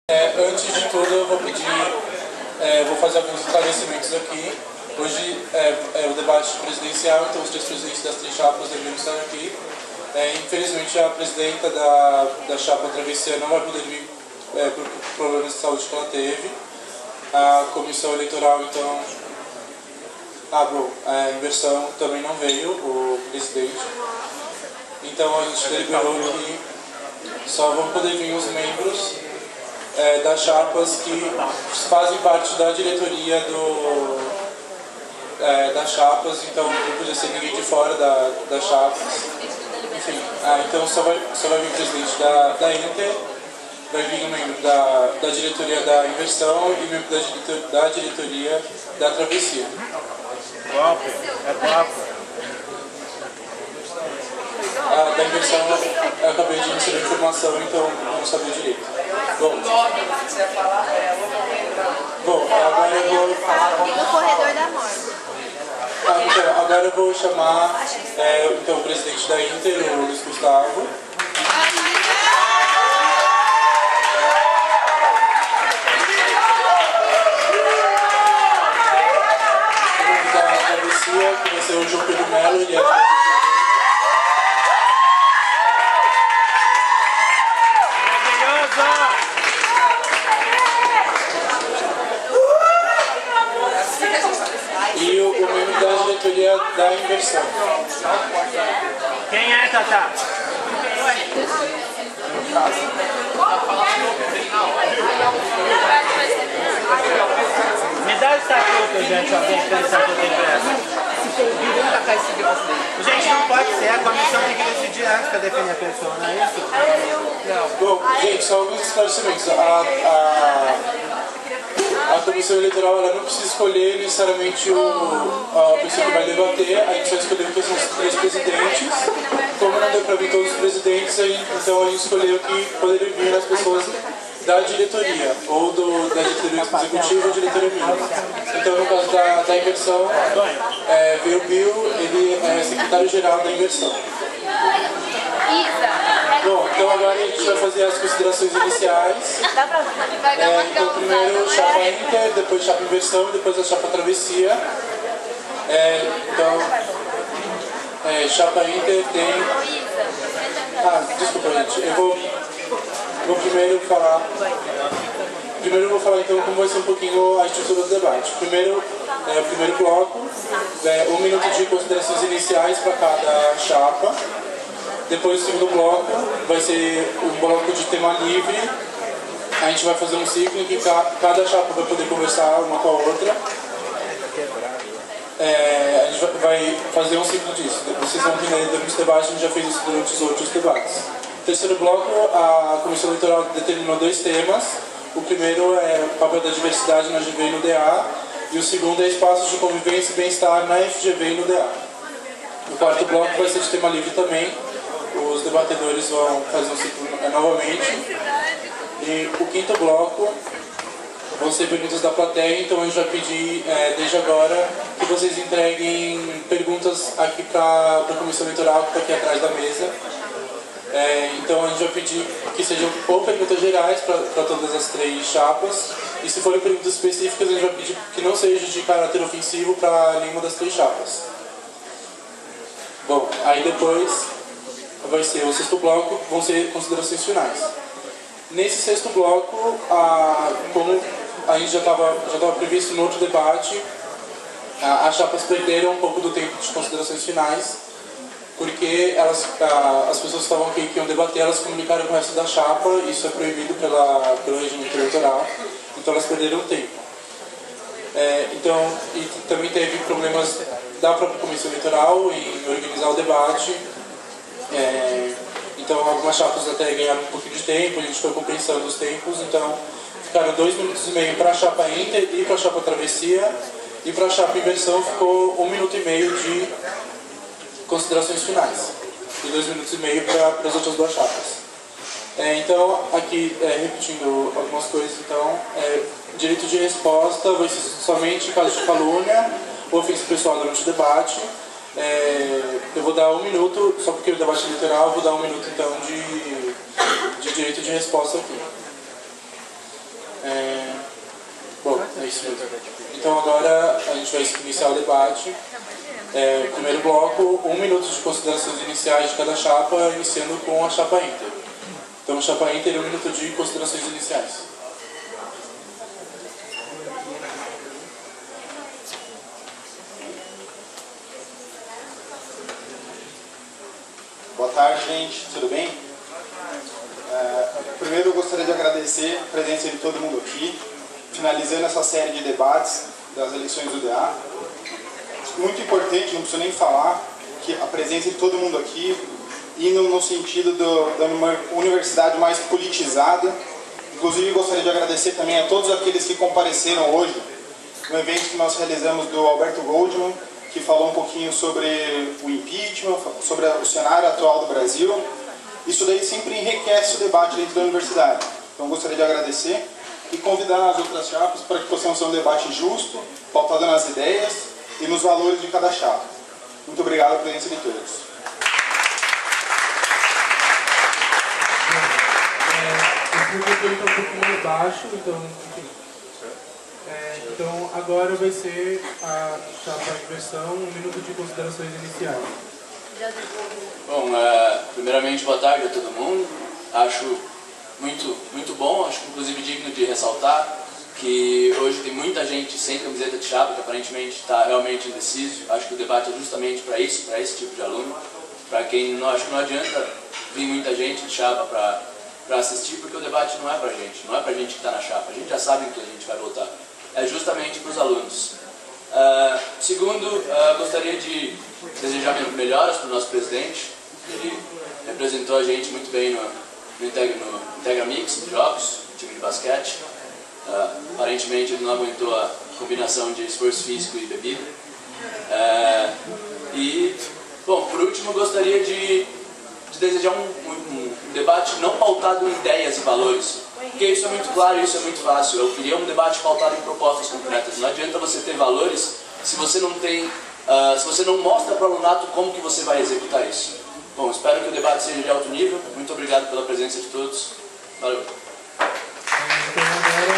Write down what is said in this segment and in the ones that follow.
Antes de tudo, eu vou fazer alguns esclarecimentos aqui. Hoje é o debate presidencial, então os três presidentes das três chapas deveriam estar aqui. Infelizmente, a presidenta da chapa Travessia não vai poder vir por problemas de saúde que ela teve. A comissão eleitoral, então, a inversão também não veio, o presidente. Então, a gente deliberou que só vão poder vir os membros das chapas que fazem parte da diretoria das chapas, então não podia ser ninguém de fora das chapas. Enfim, então só vai vir o presidente da Inter, vai vir um membro da diretoria da inversão e membro da diretoria da travessia. Golpe, é golpe. Da inversão eu acabei de receber informação, então não sabia direito. Bom, agora eu vou... No corredor da morte. Então, agora eu vou chamar o presidente da Inter, o Luiz Gustavo. Da travessia, que vai ser o João Pedro Melo, ele é... E o membro da diretoria da inversão. Quem é, Tata? Me dá o estatuto, gente, alguém que tem estatuto impresso. Gente, não pode ser, a comissão tem que decidir antes para definir a pessoa, não é isso? Bom, gente, só alguns esclarecimentos. A comissão eleitoral ela não precisa escolher necessariamente a pessoa que vai debater, a gente vai escolher quem são os três presidentes. Como não deu para vir todos os presidentes, então a gente escolheu que poderiam vir as pessoas da diretoria, ou da diretoria executiva ou diretoria mínima. Então, no caso da inversão, veio o Bill, ele é secretário-geral da inversão. Bom, então agora a gente vai fazer as considerações iniciais. Então primeiro chapa Inter, depois chapa inversão, depois a chapa travessia. Chapa Inter tem... desculpa gente, eu vou primeiro falar... Primeiro eu vou falar então como vai ser um pouquinho a estrutura do debate. Primeiro, o primeiro bloco, 1 minuto de considerações iniciais para cada chapa. Depois, o segundo bloco vai ser um bloco de tema livre. A gente vai fazer um ciclo em que cada chapa vai poder conversar uma com a outra. A gente vai fazer um ciclo disso. Vocês vão entender durante o debate, a gente já fez isso durante os outros debates. Terceiro bloco, a Comissão Eleitoral determinou 2 temas. O primeiro é o papel da diversidade na GV e no DA. E o segundo é espaços de convivência e bem-estar na FGV e no DA. O quarto bloco vai ser de tema livre também. Os debatedores vão fazer um ciclo novamente. E o quinto bloco vão ser perguntas da plateia, então a gente vai pedir desde agora que vocês entreguem perguntas aqui para a comissão eleitoral que está aqui atrás da mesa. Então a gente vai pedir que sejam ou perguntas gerais para todas as 3 chapas, e se forem perguntas específicas a gente vai pedir que não seja de caráter ofensivo para nenhuma das 3 chapas. Bom, aí depois vai ser o sexto bloco, vão ser considerações finais. Nesse sexto bloco, como a gente já estava previsto no outro debate, as chapas perderam um pouco do tempo de considerações finais, porque as pessoas que estavam aqui que iam debater, elas comunicaram com o resto da chapa, isso é proibido pelo regimento eleitoral, então elas perderam tempo. E também teve problemas da própria comissão eleitoral em organizar o debate. Então algumas chapas até ganharam um pouquinho de tempo, a gente foi compensando os tempos, então ficaram 2 minutos e meio para a chapa Inter e para a chapa Travessia, e para a chapa Inversão ficou 1 minuto e meio de considerações finais, e 2 minutos e meio para as outras 2 chapas. Então, aqui, repetindo algumas coisas, então, direito de resposta vai ser somente em caso de calúnia ou ofensa pessoal durante o debate. Eu vou dar 1 minuto, só porque o debate é literal, eu vou dar 1 minuto então de direito de resposta aqui. Isso mesmo. Então agora a gente vai iniciar o debate. Primeiro bloco, 1 minuto de considerações iniciais de cada chapa, iniciando com a chapa Inter. Então, chapa Inter, 1 minuto de considerações iniciais. Boa tarde, gente. Tudo bem? Primeiro eu gostaria de agradecer a presença de todo mundo aqui, finalizando essa série de debates das eleições do DA. Muito importante, não preciso nem falar, que a presença de todo mundo aqui, indo no sentido da uma universidade mais politizada. Inclusive, gostaria de agradecer também a todos aqueles que compareceram hoje no evento que nós realizamos do Alberto Goldman, que falou um pouquinho sobre o impeachment, sobre o cenário atual do Brasil. Isso daí sempre enriquece o debate dentro da universidade. Então, gostaria de agradecer e convidar as outras chapas para que possamos ter um debate justo, pautado nas ideias e nos valores de cada chapa. Muito obrigado pela presença de todos. Esse microfone está um pouquinho mais baixo, então, enfim. Então, agora vai ser a chapa inversão, 1 minuto de considerações iniciais. Bom, primeiramente, boa tarde a todo mundo. Acho muito bom, acho inclusive digno de ressaltar que hoje tem muita gente sem camiseta de chapa, que aparentemente está realmente indeciso. Acho que o debate é justamente para isso, para esse tipo de aluno. Para quem não, acho que não adianta vir muita gente de chapa para assistir, porque o debate não é para gente, não é para gente que está na chapa. A gente já sabe o que a gente vai votar. É justamente para os alunos. Segundo, gostaria de desejar melhoras para o nosso presidente. Ele representou a gente muito bem no Integra Mix de jogos, time de basquete. Aparentemente ele não aguentou a combinação de esforço físico e bebida. Bom, por último, gostaria de desejar um debate não pautado em ideias e valores, porque isso é muito claro e isso é muito fácil. Eu queria um debate pautado em propostas concretas. Não adianta você ter valores se você não tem, se você não mostra para o alunato como que você vai executar isso. Bom, espero que o debate seja de alto nível. Muito obrigado pela presença de todos. Valeu. Então agora,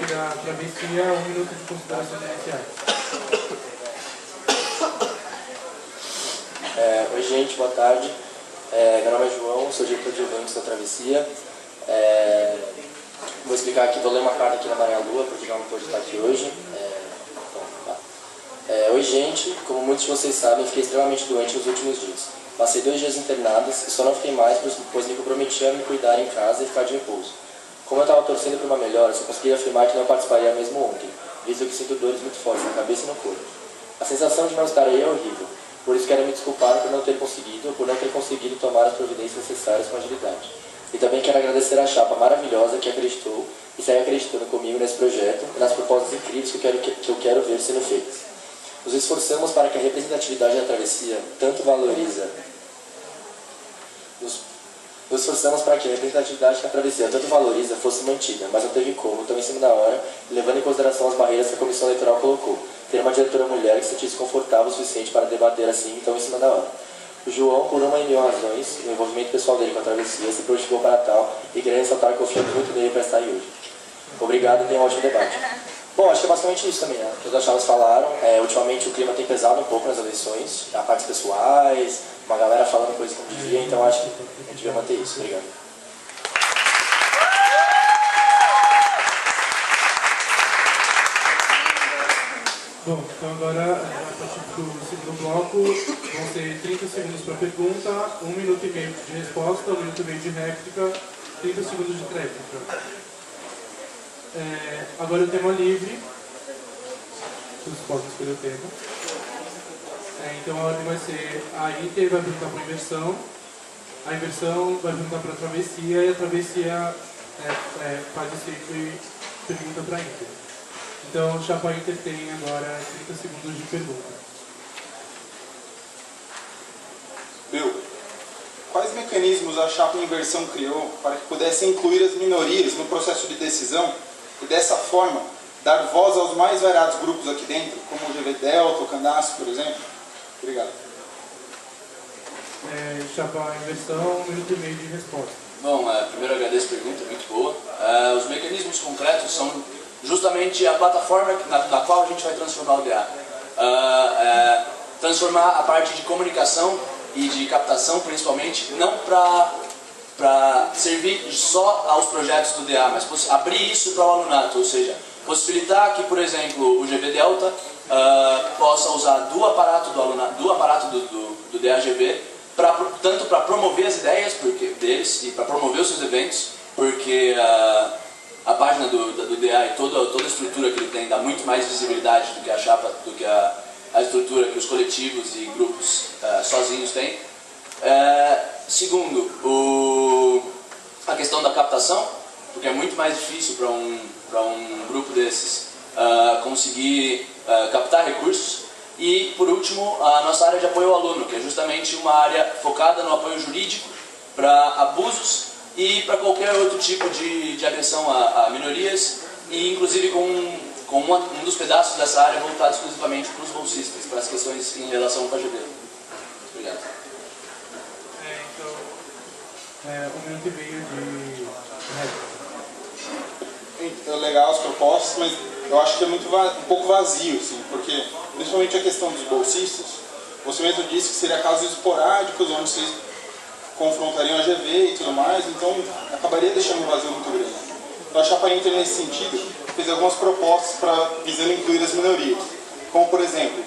da travessia, 1 minuto de considerações iniciais. Oi gente, boa tarde. Meu nome é João, sou diretor de eventos da Travessia. Vou explicar aqui, vou ler uma carta aqui na Maria Lua, porque ela não pôde estar aqui hoje. Oi gente, como muitos de vocês sabem, fiquei extremamente doente nos últimos dias. Passei 2 dias internados e só não fiquei mais, pois me comprometi a me cuidar em casa e ficar de repouso. Como eu estava torcendo por uma melhora, só consegui afirmar que não participaria mesmo ontem, visto que sinto dores muito fortes na cabeça e no corpo. A sensação de não estar aí é horrível. Por isso quero me desculpar por não ter conseguido tomar as providências necessárias com agilidade. E também quero agradecer à chapa maravilhosa que acreditou e segue acreditando comigo nesse projeto e nas propostas incríveis que eu quero ver sendo feitas. Nos esforçamos para que a representatividade da Travessia tanto valoriza... Nos esforçamos para que a representatividade que a Travessia tanto valoriza fosse mantida, mas não teve como, tão em cima da hora, levando em consideração as barreiras que a Comissão Eleitoral colocou. Ter uma diretora mulher que se sentisse confortável o suficiente para debater assim, tão em cima da hora. O João, por uma e mil razões, o envolvimento pessoal dele com a Travessia, se prontificou para tal e queria ressaltar que confio muito nele para estar aí hoje. Obrigado e tenha um ótimo debate. Bom, acho que é basicamente isso também, né? Todas as chaves falaram. Ultimamente o clima tem pesado um pouco nas eleições, ataques pessoais, uma galera falando coisas que não devia, então acho que a gente devia manter isso. Obrigado. Bom, então agora, a partir do segundo bloco, vão ser 30 segundos para pergunta, 1 minuto e meio de resposta, 1 minuto e meio de réplica, 30 segundos de réplica. Agora o tema livre, vocês podem escolher o tema. Então a ordem vai ser, a Inter vai perguntar para a inversão vai perguntar para a Travessia e a Travessia faz o ciclo e pergunta para a Inter. Então, chapa Inter tem agora 30 segundos de pergunta. Bill, quais mecanismos a chapa inversão criou para que pudesse incluir as minorias no processo de decisão e, dessa forma, dar voz aos mais variados grupos aqui dentro, como o GV Delta, o Candaço, por exemplo? Obrigado. Chapa inversão, 1 minuto e meio de resposta. Bom, primeiro agradeço a pergunta, muito boa. Os mecanismos concretos são justamente a plataforma na qual a gente vai transformar o DA. Transformar a parte de comunicação e de captação, principalmente, não para servir só aos projetos do DA, mas abrir isso para o alunato, ou seja, possibilitar que, por exemplo, o GV Delta possa usar do aparato do DAGV, tanto para promover as ideias deles e para promover os seus eventos, porque a página do DA e toda a estrutura que ele tem dá muito mais visibilidade do que a chapa, do que a estrutura que os coletivos e grupos sozinhos têm. Segundo, a questão da captação, porque é muito mais difícil para um grupo desses conseguir captar recursos. E, por último, a nossa área de apoio ao aluno, que é justamente uma área focada no apoio jurídico para abusos e para qualquer outro tipo de agressão a minorias, e inclusive com um dos pedaços dessa área voltado exclusivamente para os bolsistas, para as questões em relação com a GV. Obrigado. Um minuto e meio de É legal as propostas, mas eu acho que é um pouco vazio, assim, porque principalmente a questão dos bolsistas, você mesmo disse que seria casos esporádicos, onde vocês confrontariam a GV e tudo mais, então acabaria deixando um vazio muito grande. Então a Chapa Inter, nesse sentido, fez algumas propostas visando incluir as minorias, como por exemplo,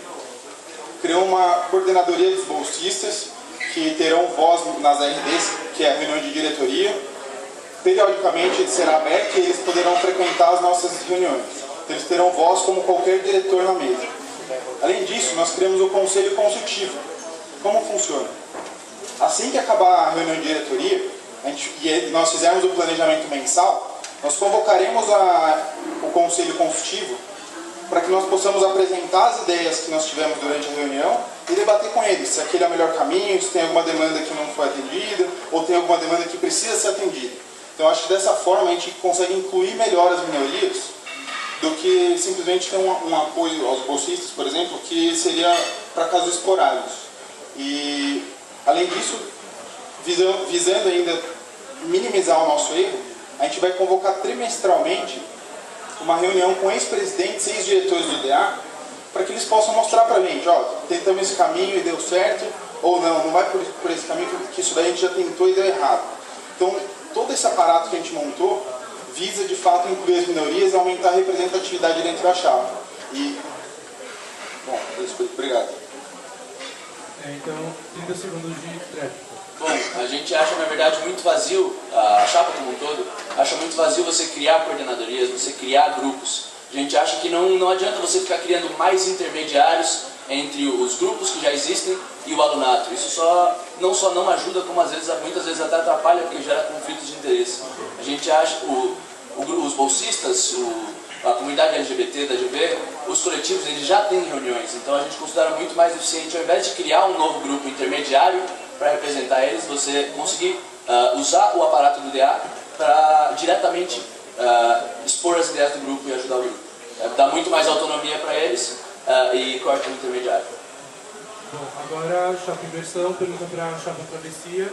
criou uma coordenadoria dos bolsistas, que terão voz nas RDs, que é a reunião de diretoria. Periodicamente ele será aberto e eles poderão frequentar as nossas reuniões. Então, eles terão voz como qualquer diretor na mesa. Além disso, nós criamos o Conselho Consultivo. Como funciona? Assim que acabar a reunião de diretoria, e nós fizermos o planejamento mensal, nós convocaremos o Conselho Consultivo para que nós possamos apresentar as ideias que nós tivemos durante a reunião e debater com eles se aquele é o melhor caminho, se tem alguma demanda que não foi atendida ou tem alguma demanda que precisa ser atendida. Então acho que dessa forma a gente consegue incluir melhor as minorias do que simplesmente ter um apoio aos bolsistas, por exemplo, que seria para casos esporádicos. E além disso, visando ainda minimizar o nosso erro, a gente vai convocar trimestralmente uma reunião com ex-presidentes e ex-diretores do DA, para que eles possam mostrar para a gente, ó, tentamos esse caminho e deu certo, ou não vai por esse caminho, porque isso daí a gente já tentou e deu errado. Então, todo esse aparato que a gente montou visa, de fato, incluir as minorias e aumentar a representatividade dentro da chapa. Bom, é isso, obrigado. Então, 30 segundos de tréplica. Bom, a gente acha, na verdade, muito vazio, a chapa como um todo, acha muito vazio você criar coordenadorias, você criar grupos. A gente acha que não adianta você ficar criando mais intermediários entre os grupos que já existem e o alunato. Isso não só não ajuda, como muitas vezes até atrapalha, porque gera conflitos de interesse. A gente acha, os bolsistas, a comunidade LGBT da GV, os coletivos, eles já têm reuniões. Então a gente considera muito mais eficiente, ao invés de criar um novo grupo intermediário para representar eles, você conseguir usar o aparato do DA para diretamente expor as ideias do grupo e ajudar o grupo. Dá muito mais autonomia para eles e corta o intermediário. Bom, agora a chapa inversão, pergunta para a chapa travessia,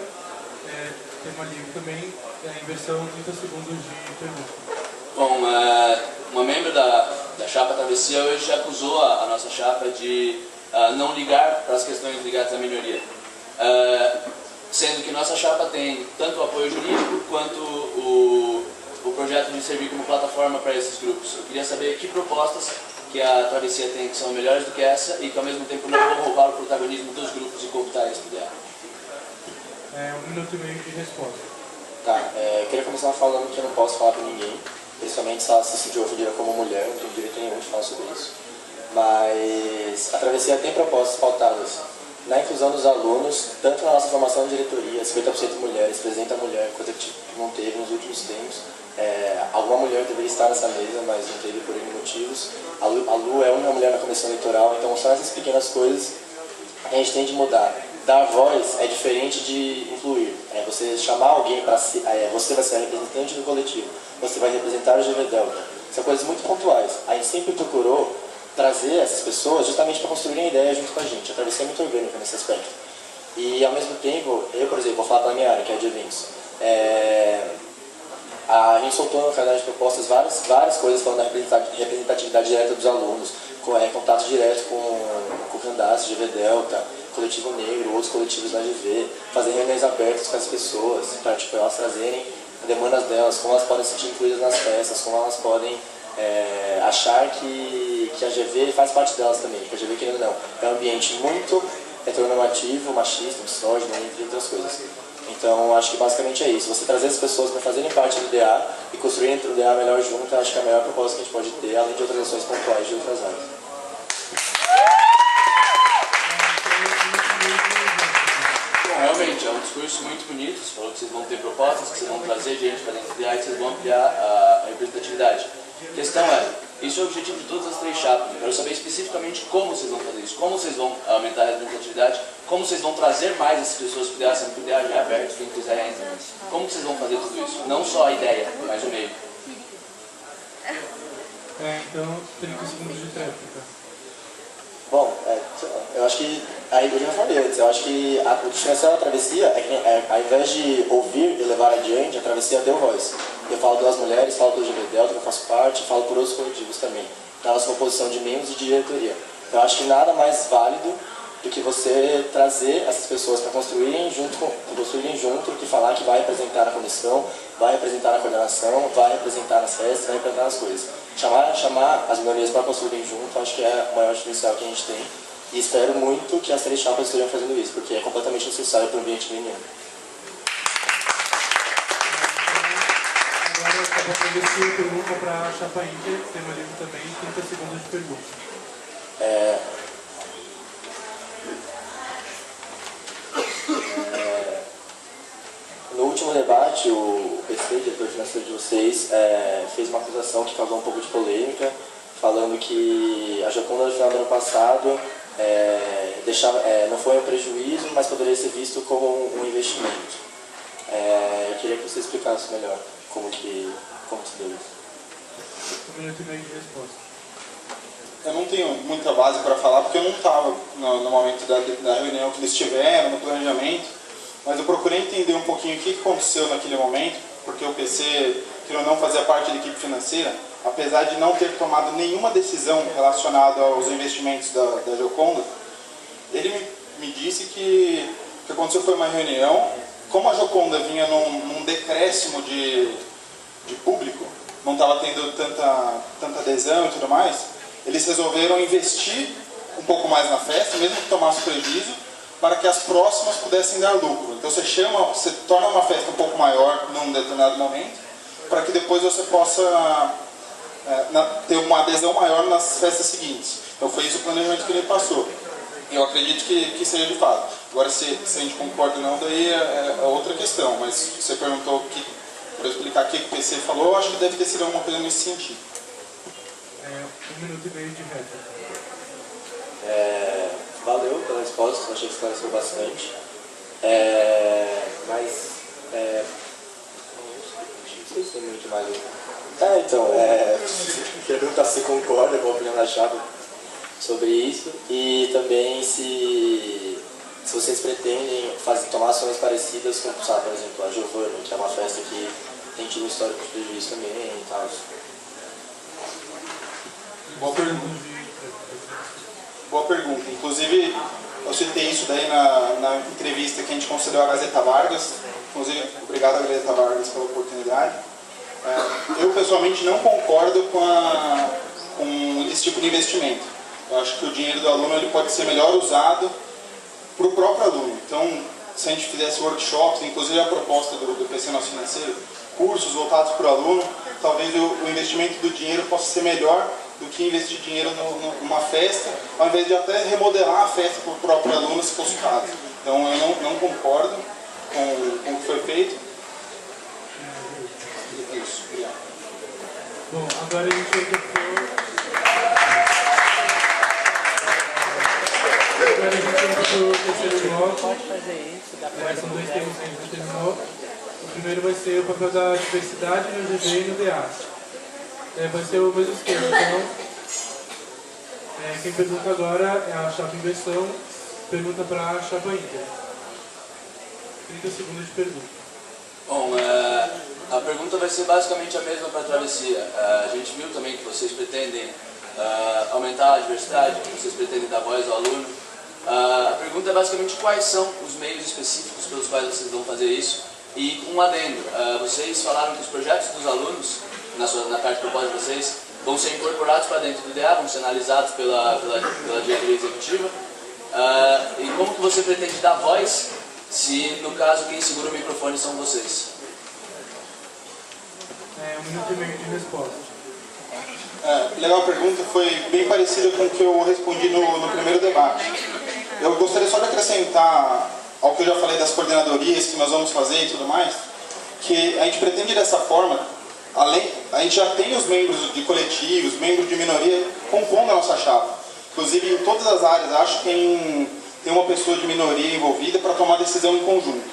tema livre também, inversão, 30 segundos de pergunta. Bom, uma membro da chapa travessia hoje acusou a nossa chapa de não ligar para as questões ligadas à minoria. Sendo que nossa chapa tem tanto o apoio jurídico quanto o projeto de servir como plataforma para esses grupos. Eu queria saber que propostas que a travessia tem que são melhores do que essa e que ao mesmo tempo não vão roubar o protagonismo dos grupos e cooptar isso dela. 1 minuto e meio de resposta. Tá, eu queria começar falando que eu não posso falar para ninguém, principalmente se ela se sentir ofendida como mulher, não tenho direito nenhum de falar sobre isso. Mas a travessia tem propostas pautadas na inclusão dos alunos, tanto na nossa formação de diretoria, 50% mulheres, presidente da mulher, coisa que não teve nos últimos tempos. Alguma mulher deveria estar nessa mesa, mas não teve por N motivos. A Lu é a única mulher na comissão eleitoral, então são essas pequenas coisas que a gente tem de mudar. Dar voz é diferente de incluir. Você chamar alguém para ser, você vai ser a representante do coletivo, você vai representar o GV Delta. São coisas muito pontuais. A gente sempre procurou trazer essas pessoas justamente para construírem a ideia junto com a gente. A travessia é muito orgânica nesse aspecto. E ao mesmo tempo, eu, por exemplo, vou falar para a minha área, que é a de eventos. A gente soltou, na verdade, propostas, várias coisas falando da representatividade direta dos alunos, contato direto com o Candace, GV Delta, Coletivo Negro, outros coletivos da GV, fazer reuniões abertas com as pessoas, para tipo, elas trazerem demandas delas, como elas podem se sentir incluídas nas festas, como elas podem achar que a GV faz parte delas também, porque a GV, querendo ou não, é um ambiente muito heteronormativo, machista, misógino, entre outras coisas. Então, acho que basicamente é isso. Você trazer as pessoas para fazerem parte do DA e construírem o DA melhor junto, acho que é a melhor proposta que a gente pode ter, além de outras ações pontuais de outras áreas. Bom, realmente, é um discurso muito bonito. Você falou que vocês vão ter propostas, que vocês vão trazer gente para dentro do DA e que vocês vão ampliar a representatividade. A questão é, isso é o objetivo de todas as 3 chapas. Eu quero saber especificamente como vocês vão fazer isso, como vocês vão aumentar a representatividade, como vocês vão trazer mais essas pessoas para o DA, sendo que o DA já é aberto, quem quiser entra. Como vocês vão fazer tudo isso? Não só a ideia, mas o meio. Então, 30 segundos de réplica. Bom, eu acho que, aí eu já falei antes, eu acho que a diferença da travessia é que ao invés de ouvir e levar adiante, a travessia deu voz. Eu falo das mulheres, falo do GV Delta, que eu faço parte, falo por outros coletivos também, na nossa composição de membros e de diretoria. Então eu acho que nada mais válido do que você trazer essas pessoas para construírem junto, que falar que vai representar na comissão, vai representar na coordenação, vai representar nas festas, vai representar nas coisas. Chamar as minorias para construírem junto, acho que é o maior diferencial que a gente tem. E espero muito que as 3 chapas estejam fazendo isso, porque é completamente necessário para o ambiente gremiano. Agora eu vou fazer a pergunta para a chapa Inter, tema livre também, 30 segundos de pergunta. No último debate, o PC, diretor financeiro de vocês, fez uma acusação que causou um pouco de polêmica, falando que a Gioconda no final do ano passado não foi um prejuízo, mas poderia ser visto como um investimento. Eu queria que você explicasse melhor como se deu isso. 1 minuto e meio de resposta. Eu não tenho muita base para falar, porque eu não estava no momento da reunião que eles tiveram, no planejamento, mas eu procurei entender um pouquinho o que aconteceu naquele momento, porque o PC, que não fazia parte da equipe financeira, apesar de não ter tomado nenhuma decisão relacionada aos investimentos da Gioconda, ele me disse que o que aconteceu foi uma reunião, como a Gioconda vinha num decréscimo de público, não estava tendo tanta adesão e tudo mais, eles resolveram investir um pouco mais na festa, mesmo que tomasse prejuízo, para que as próximas pudessem dar lucro. Então você torna uma festa um pouco maior num determinado momento, para que depois você possa ter uma adesão maior nas festas seguintes. Então foi isso o planejamento que ele passou. Eu acredito que seja de fato. Agora, se a gente concorda ou não, daí é outra questão. Mas você perguntou para explicar o que o PC falou, eu acho que deve ter sido alguma coisa nesse sentido. 1 minuto e meio de réplica. Valeu pela resposta, achei que esclareceu bastante. Mas não sei se tem muito mais. Perguntar se concorda com a opinião da chapa sobre isso e também se vocês pretendem tomar ações parecidas com, sabe, por exemplo, a Giovanna, que é uma festa que tem tido um histórico de prejuízo também e tal. Boa pergunta. Boa pergunta. Inclusive, eu citei isso daí na entrevista que a gente concedeu à Gazeta Vargas. Inclusive, obrigado à Gazeta Vargas pela oportunidade. Eu, pessoalmente, não concordo com esse tipo de investimento. Eu acho que o dinheiro do aluno ele pode ser melhor usado para o próprio aluno. Então, se a gente fizesse workshops, inclusive a proposta do PC Nosso Financeiro, cursos voltados para o aluno, talvez o investimento do dinheiro possa ser melhor do que investir dinheiro numa festa, ao invés de até remodelar a festa para o próprio aluno, se fosse o caso. Então eu não concordo com o que foi feito. Isso, obrigado. Bom, agora a gente entra pro terceiro bloco. Pode fazer isso, dá pra São 2 temas que a gente não terminou. O primeiro vai ser o papel da diversidade no GV e no DA. Vai ser o mesmo esquema, então quem pergunta agora é a chapa inversão, pergunta para a chapa Inter. 30 segundos de pergunta. Bom, A pergunta vai ser basicamente a mesma para a travessia. A gente viu também que vocês pretendem aumentar a diversidade, que vocês pretendem dar voz ao aluno. A pergunta é basicamente quais são os meios específicos pelos quais vocês vão fazer isso. E um adendo, vocês falaram que os projetos dos alunos, na parte de proposta de vocês, vão ser incorporados para dentro do DA, vão ser analisados pela diretoria executiva. E como que você pretende dar voz se, no caso, quem segura o microfone são vocês? 1 minuto e meio de resposta. Legal a pergunta, foi bem parecida com o que eu respondi no primeiro debate. Eu gostaria só de acrescentar ao que eu já falei das coordenadorias que nós vamos fazer e tudo mais, que a gente pretende dessa forma, a gente já tem os membros de coletivos, membros de minoria compondo a nossa chapa. Inclusive, em todas as áreas, acho que tem uma pessoa de minoria envolvida para tomar decisão em conjunto.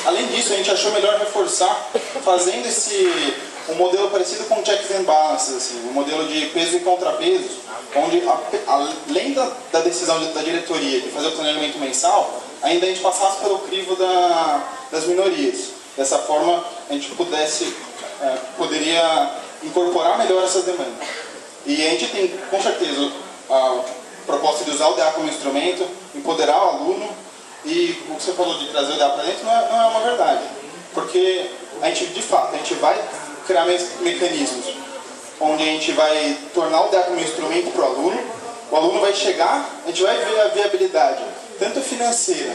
Além disso, a gente achou melhor reforçar fazendo um modelo parecido com checks and balances, assim, um modelo de peso e contrapesos, onde além da decisão da diretoria de fazer o planejamento mensal, ainda a gente passasse pelo crivo das minorias. Dessa forma, a gente poderia incorporar melhor essas demandas. E a gente tem, com certeza, a proposta de usar o DA como instrumento, empoderar o aluno, e o que você falou de trazer o DA para dentro não é uma verdade. Porque a gente, de fato, a gente vai criar mecanismos onde a gente vai tornar o DA como instrumento para o aluno vai chegar, a gente vai ver a viabilidade, tanto financeira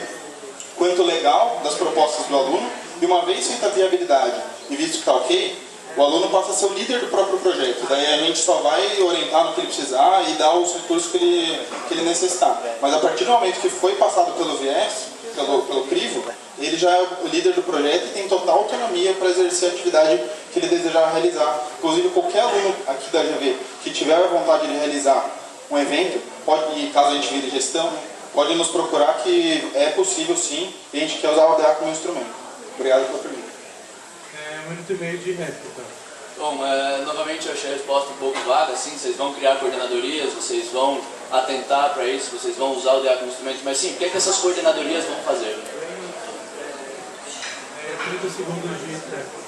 quanto legal, das propostas do aluno, e uma vez feita a viabilidade e visto que está ok, o aluno passa a ser o líder do próprio projeto. Daí a gente só vai orientar no que ele precisar e dar os recursos que ele necessitar. Mas a partir do momento que foi passado pelo viés, pelo crivo, ele já é o líder do projeto e tem total autonomia para exercer a atividade que ele desejar realizar. Inclusive, qualquer aluno aqui da GV que tiver a vontade de realizar um evento, pode, caso a gente vire gestão, pode nos procurar que é possível sim, e a gente quer usar o DA como instrumento. Obrigado pela pergunta. 1 minuto e meio de réplica. Bom, novamente eu achei a resposta um pouco vaga, assim, vocês vão criar coordenadorias, vocês vão atentar para isso, vocês vão usar o DA como instrumento, mas sim, o que essas coordenadorias vão fazer? 30 segundos de réplica.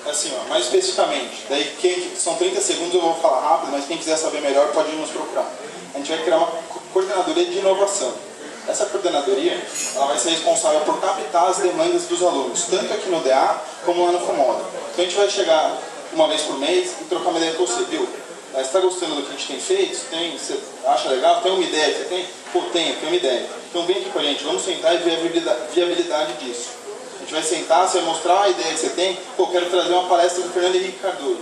Assim, mais especificamente, daí são 30 segundos, eu vou falar rápido, mas quem quiser saber melhor pode nos procurar. A gente vai criar uma coordenadoria de inovação. Essa coordenadoria ela vai ser responsável por captar as demandas dos alunos, tanto aqui no DA como lá no FOMODA. Então a gente vai chegar uma vez por mês e trocar uma ideia com você, viu? Você está gostando do que a gente tem feito? Você acha legal? Tem uma ideia que você tem? Pô, tenho uma ideia. Então vem aqui com a gente, vamos sentar e ver a viabilidade disso. A gente vai sentar, você vai mostrar a ideia que você tem. Pô, quero trazer uma palestra do Fernando Henrique Cardoso.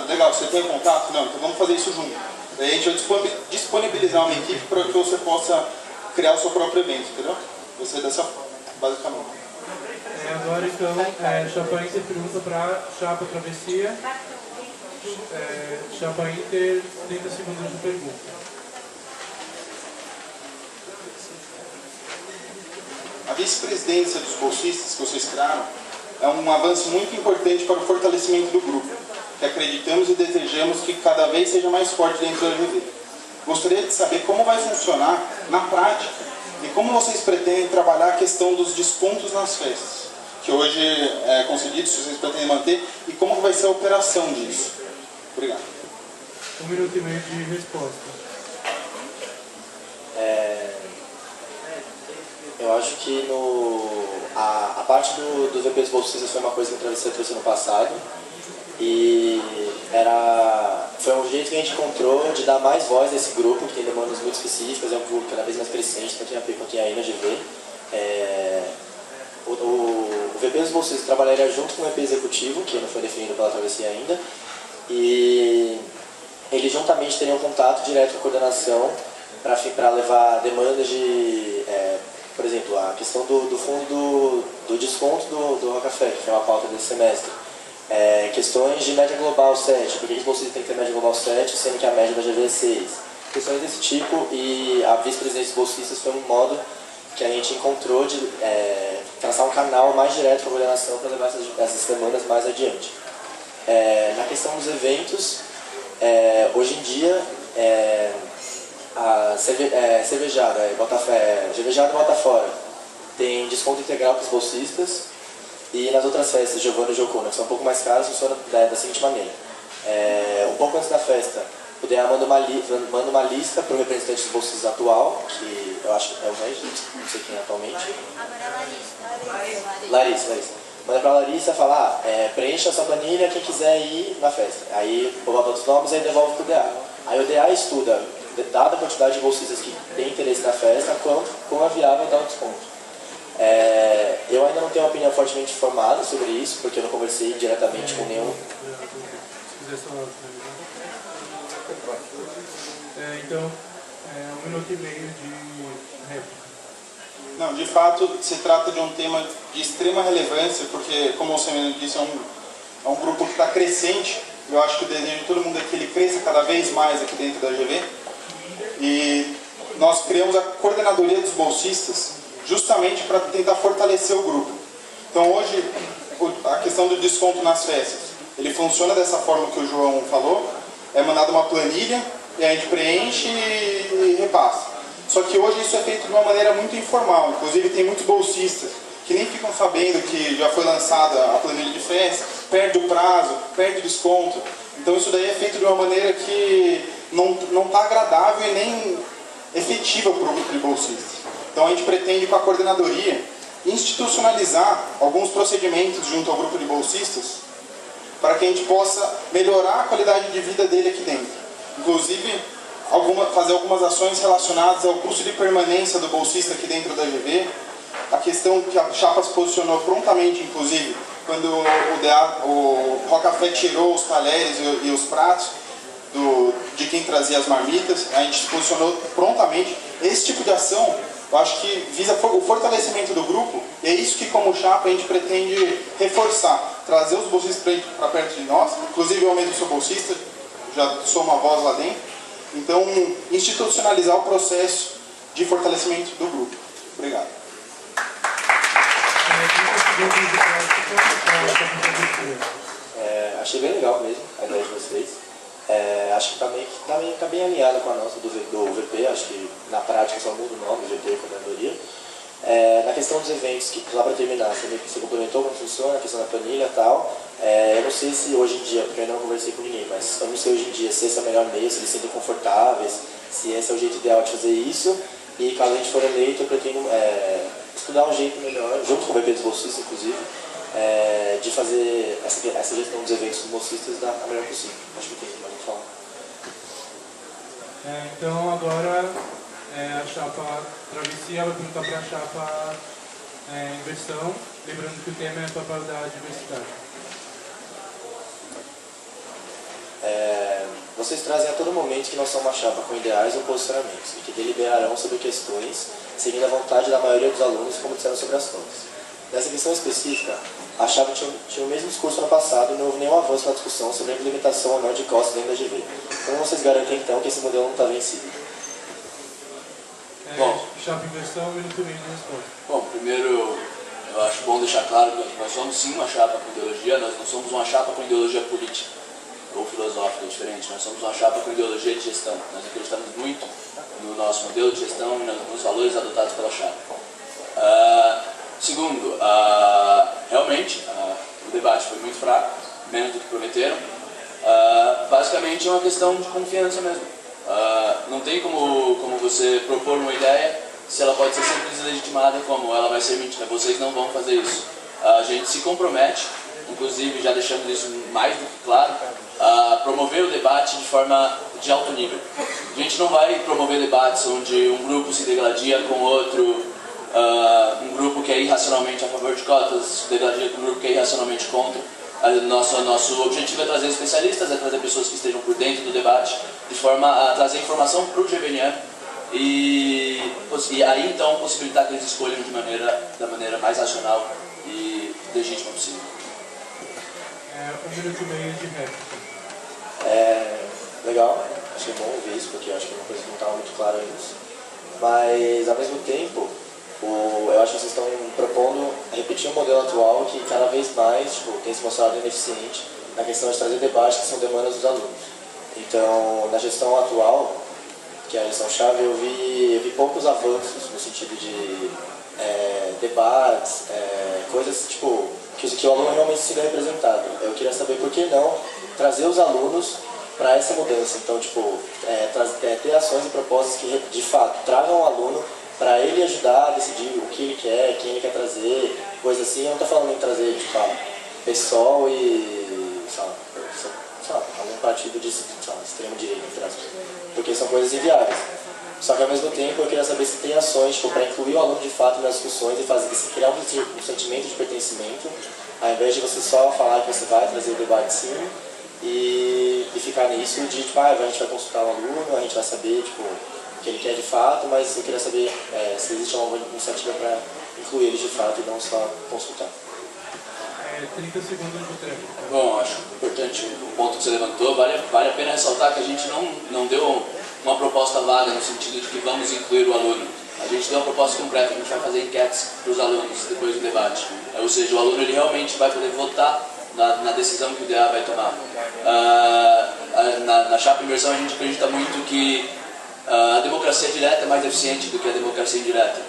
Legal, você tem contato? Não, então vamos fazer isso junto. Daí a gente vai disponibilizar uma equipe para que você possa criar o seu próprio evento, entendeu? Vai ser dessa forma, basicamente. Agora então, Chapa Inter pergunta para Chapa Travessia. Chapa Inter, 30 segundos de pergunta. A vice-presidência dos bolsistas que vocês criaram é um avanço muito importante para o fortalecimento do grupo, que acreditamos e desejamos que cada vez seja mais forte dentro da GV. Gostaria de saber como vai funcionar na prática e como vocês pretendem trabalhar a questão dos descontos nas festas, que hoje é concedido, se vocês pretendem manter, e como vai ser a operação disso. Obrigado. 1 minuto e meio de resposta. Eu acho que a parte do VP dos bolsistas foi uma coisa que a Travessia trouxe no passado. E foi um jeito que a gente encontrou de dar mais voz a esse grupo, que tem demandas muito específicas, é um grupo cada vez mais crescente, tanto em AP quanto em AI na GV. O VP dos bolsistas trabalharia junto com o VP executivo, que não foi definido pela Travessia ainda, e eles juntamente teriam contato direto com a coordenação para levar demandas de, por exemplo, a questão do fundo do desconto do Rocafé, que foi uma pauta desse semestre. Questões de média global 7, por que os bolsistas têm que ter média global 7, sendo que a média da GV é 6. Questões desse tipo, e a vice-presidência dos bolsistas foi um modo que a gente encontrou de traçar um canal mais direto com a coordenação para levar essas demandas mais adiante. Na questão dos eventos, hoje em dia, a Cervejada Bota Fora tem desconto integral para os bolsistas. E nas outras festas, Giovanna e Giocona, que são um pouco mais caras, funciona da seguinte maneira. Um pouco antes da festa, o DA manda uma lista para o representante dos bolsistas atual, que eu acho que é o Regis, não sei quem é atualmente. Agora é Larissa. Manda pra Larissa falar, preencha essa planilha quem quiser ir na festa. Aí o povo anota os nomes e devolve pro DA. Aí o DA estuda, dada a quantidade de bolsistas que tem interesse na festa, como é viável dar o desconto. Eu ainda não tenho uma opinião fortemente formada sobre isso, porque eu não conversei diretamente com nenhum. Então, 1 minuto e meio de réplica. Não, de fato, se trata de um tema de extrema relevância, porque, como você mesmo disse, é um grupo que está crescente. Eu acho que o desejo de todo mundo é que ele cresça cada vez mais aqui dentro da GV. E nós criamos a Coordenadoria dos Bolsistas justamente para tentar fortalecer o grupo. Então, hoje, a questão do desconto nas festas, ele funciona dessa forma que o João falou, é mandada uma planilha, e a gente preenche e repassa. Só que hoje isso é feito de uma maneira muito informal. Inclusive tem muitos bolsistas que nem ficam sabendo que já foi lançada a planilha de festa, perde o prazo, perde o desconto. Então isso daí é feito de uma maneira que não está agradável e nem efetiva para o grupo de bolsistas. Então a gente pretende, com a coordenadoria, institucionalizar alguns procedimentos junto ao grupo de bolsistas para que a gente possa melhorar a qualidade de vida dele aqui dentro. Inclusive, fazer algumas ações relacionadas ao custo de permanência do bolsista aqui dentro da GV, a questão que a chapa se posicionou prontamente, inclusive, quando o Rocafé tirou os talheres e os pratos de quem trazia as marmitas, a gente se posicionou prontamente. Esse tipo de ação, eu acho que visa o fortalecimento do grupo, e é isso que, como chapa, a gente pretende reforçar, trazer os bolsistas para perto de nós. Inclusive, eu mesmo sou bolsista, já sou uma voz lá dentro. Então, institucionalizar o processo de fortalecimento do grupo. Obrigado. Achei bem legal mesmo a ideia de vocês. Acho que tá bem alinhada com a nossa do VP. Acho que na prática só muda o nome, VP e Coordenadoria. Na questão dos eventos, que lá para terminar, você complementou como funciona, a questão da planilha e tal. Eu não sei se hoje em dia, porque eu ainda não conversei com ninguém, mas eu não sei hoje em dia se esse é o melhor meio, se eles se sentem confortáveis, se esse é o jeito ideal de fazer isso. E caso a gente for eleito, eu pretendo estudar um jeito melhor, junto com o VP dos bolsistas, inclusive, de fazer essa gestão dos eventos dos bolsistas da melhor possível. Acho que tem mais o que falar. Então agora a chapa travessia vai perguntar para a chapa inversão, lembrando que o tema é papel da diversidade. Vocês trazem a todo momento que não são uma chapa com ideais ou posicionamentos e que deliberarão sobre questões seguindo a vontade da maioria dos alunos, como disseram sobre as contas. Nessa questão específica, a chapa tinha o mesmo discurso no passado e não houve nenhum avanço na discussão sobre a implementação ou não de costas dentro da GV. Como vocês garantem então que esse modelo não está vencido? Bom, chapa inversão, 1 minuto e meio de resposta. Bom, primeiro eu acho bom deixar claro que nós somos sim uma chapa com ideologia, nós não somos uma chapa com ideologia política ou filosófica diferente, nós somos uma chapa com ideologia de gestão. Nós acreditamos muito no nosso modelo de gestão e nos valores adotados pela chapa. Segundo, realmente o debate foi muito fraco, menos do que prometeram. Basicamente é uma questão de confiança mesmo. Não tem como você propor uma ideia se ela pode ser sempre deslegitimada como ela vai ser mentira. Vocês não vão fazer isso. A gente se compromete, inclusive já deixamos isso mais do que claro, a promover o debate de forma de alto nível. A gente não vai promover debates onde um grupo se degladia com outro, um grupo que é irracionalmente a favor de cotas se degladia com um grupo que é irracionalmente contra. Nosso objetivo é trazer especialistas, é trazer pessoas que estejam por dentro do debate, de forma a trazer informação para o GVNiano e aí então possibilitar que eles escolham da maneira mais racional e legítima possível. 1 minuto e meio de réplica. Legal, achei bom ouvir isso, porque eu acho que é uma coisa que não estava muito clara nisso. Mas, ao mesmo tempo, eu acho que vocês estão propondo repetir um modelo atual que cada vez mais tem se mostrado ineficiente na questão de trazer debates que são demandas dos alunos. Então, na gestão atual, que é a gestão-chave, eu vi poucos avanços no sentido de debates, coisas tipo que o aluno realmente se sinta representado. Eu queria saber por que não trazer os alunos para essa mudança. Então, tipo, ter ações e propostas que, de fato, tragam o aluno para ele ajudar a decidir o que ele quer, quem ele quer trazer, coisa assim. Eu não estou falando em trazer, tipo, PSOL e, sei lá, algum partido de extrema-direita, entre aspas, porque são coisas inviáveis. Só que, ao mesmo tempo, eu queria saber se tem ações tipo, para incluir o aluno de fato nas discussões e criar um sentimento de pertencimento, ao invés de você só falar que você vai trazer o debate sim, e ficar nisso de, tipo, a gente vai consultar o aluno, a gente vai saber, tipo, o que ele quer de fato, mas eu queria saber se existe alguma iniciativa para incluir ele de fato e não só consultar. 30 segundos de tempo. Bom, acho importante o ponto que você levantou. Vale a pena ressaltar que a gente não deu uma proposta vaga no sentido de que vamos incluir o aluno. A gente deu uma proposta concreta, a gente vai fazer enquetes para os alunos depois do debate. Ou seja, o aluno ele realmente vai poder votar na decisão que o DA vai tomar. Na chapa inversão a gente acredita muito que a democracia direta é mais eficiente do que a democracia indireta.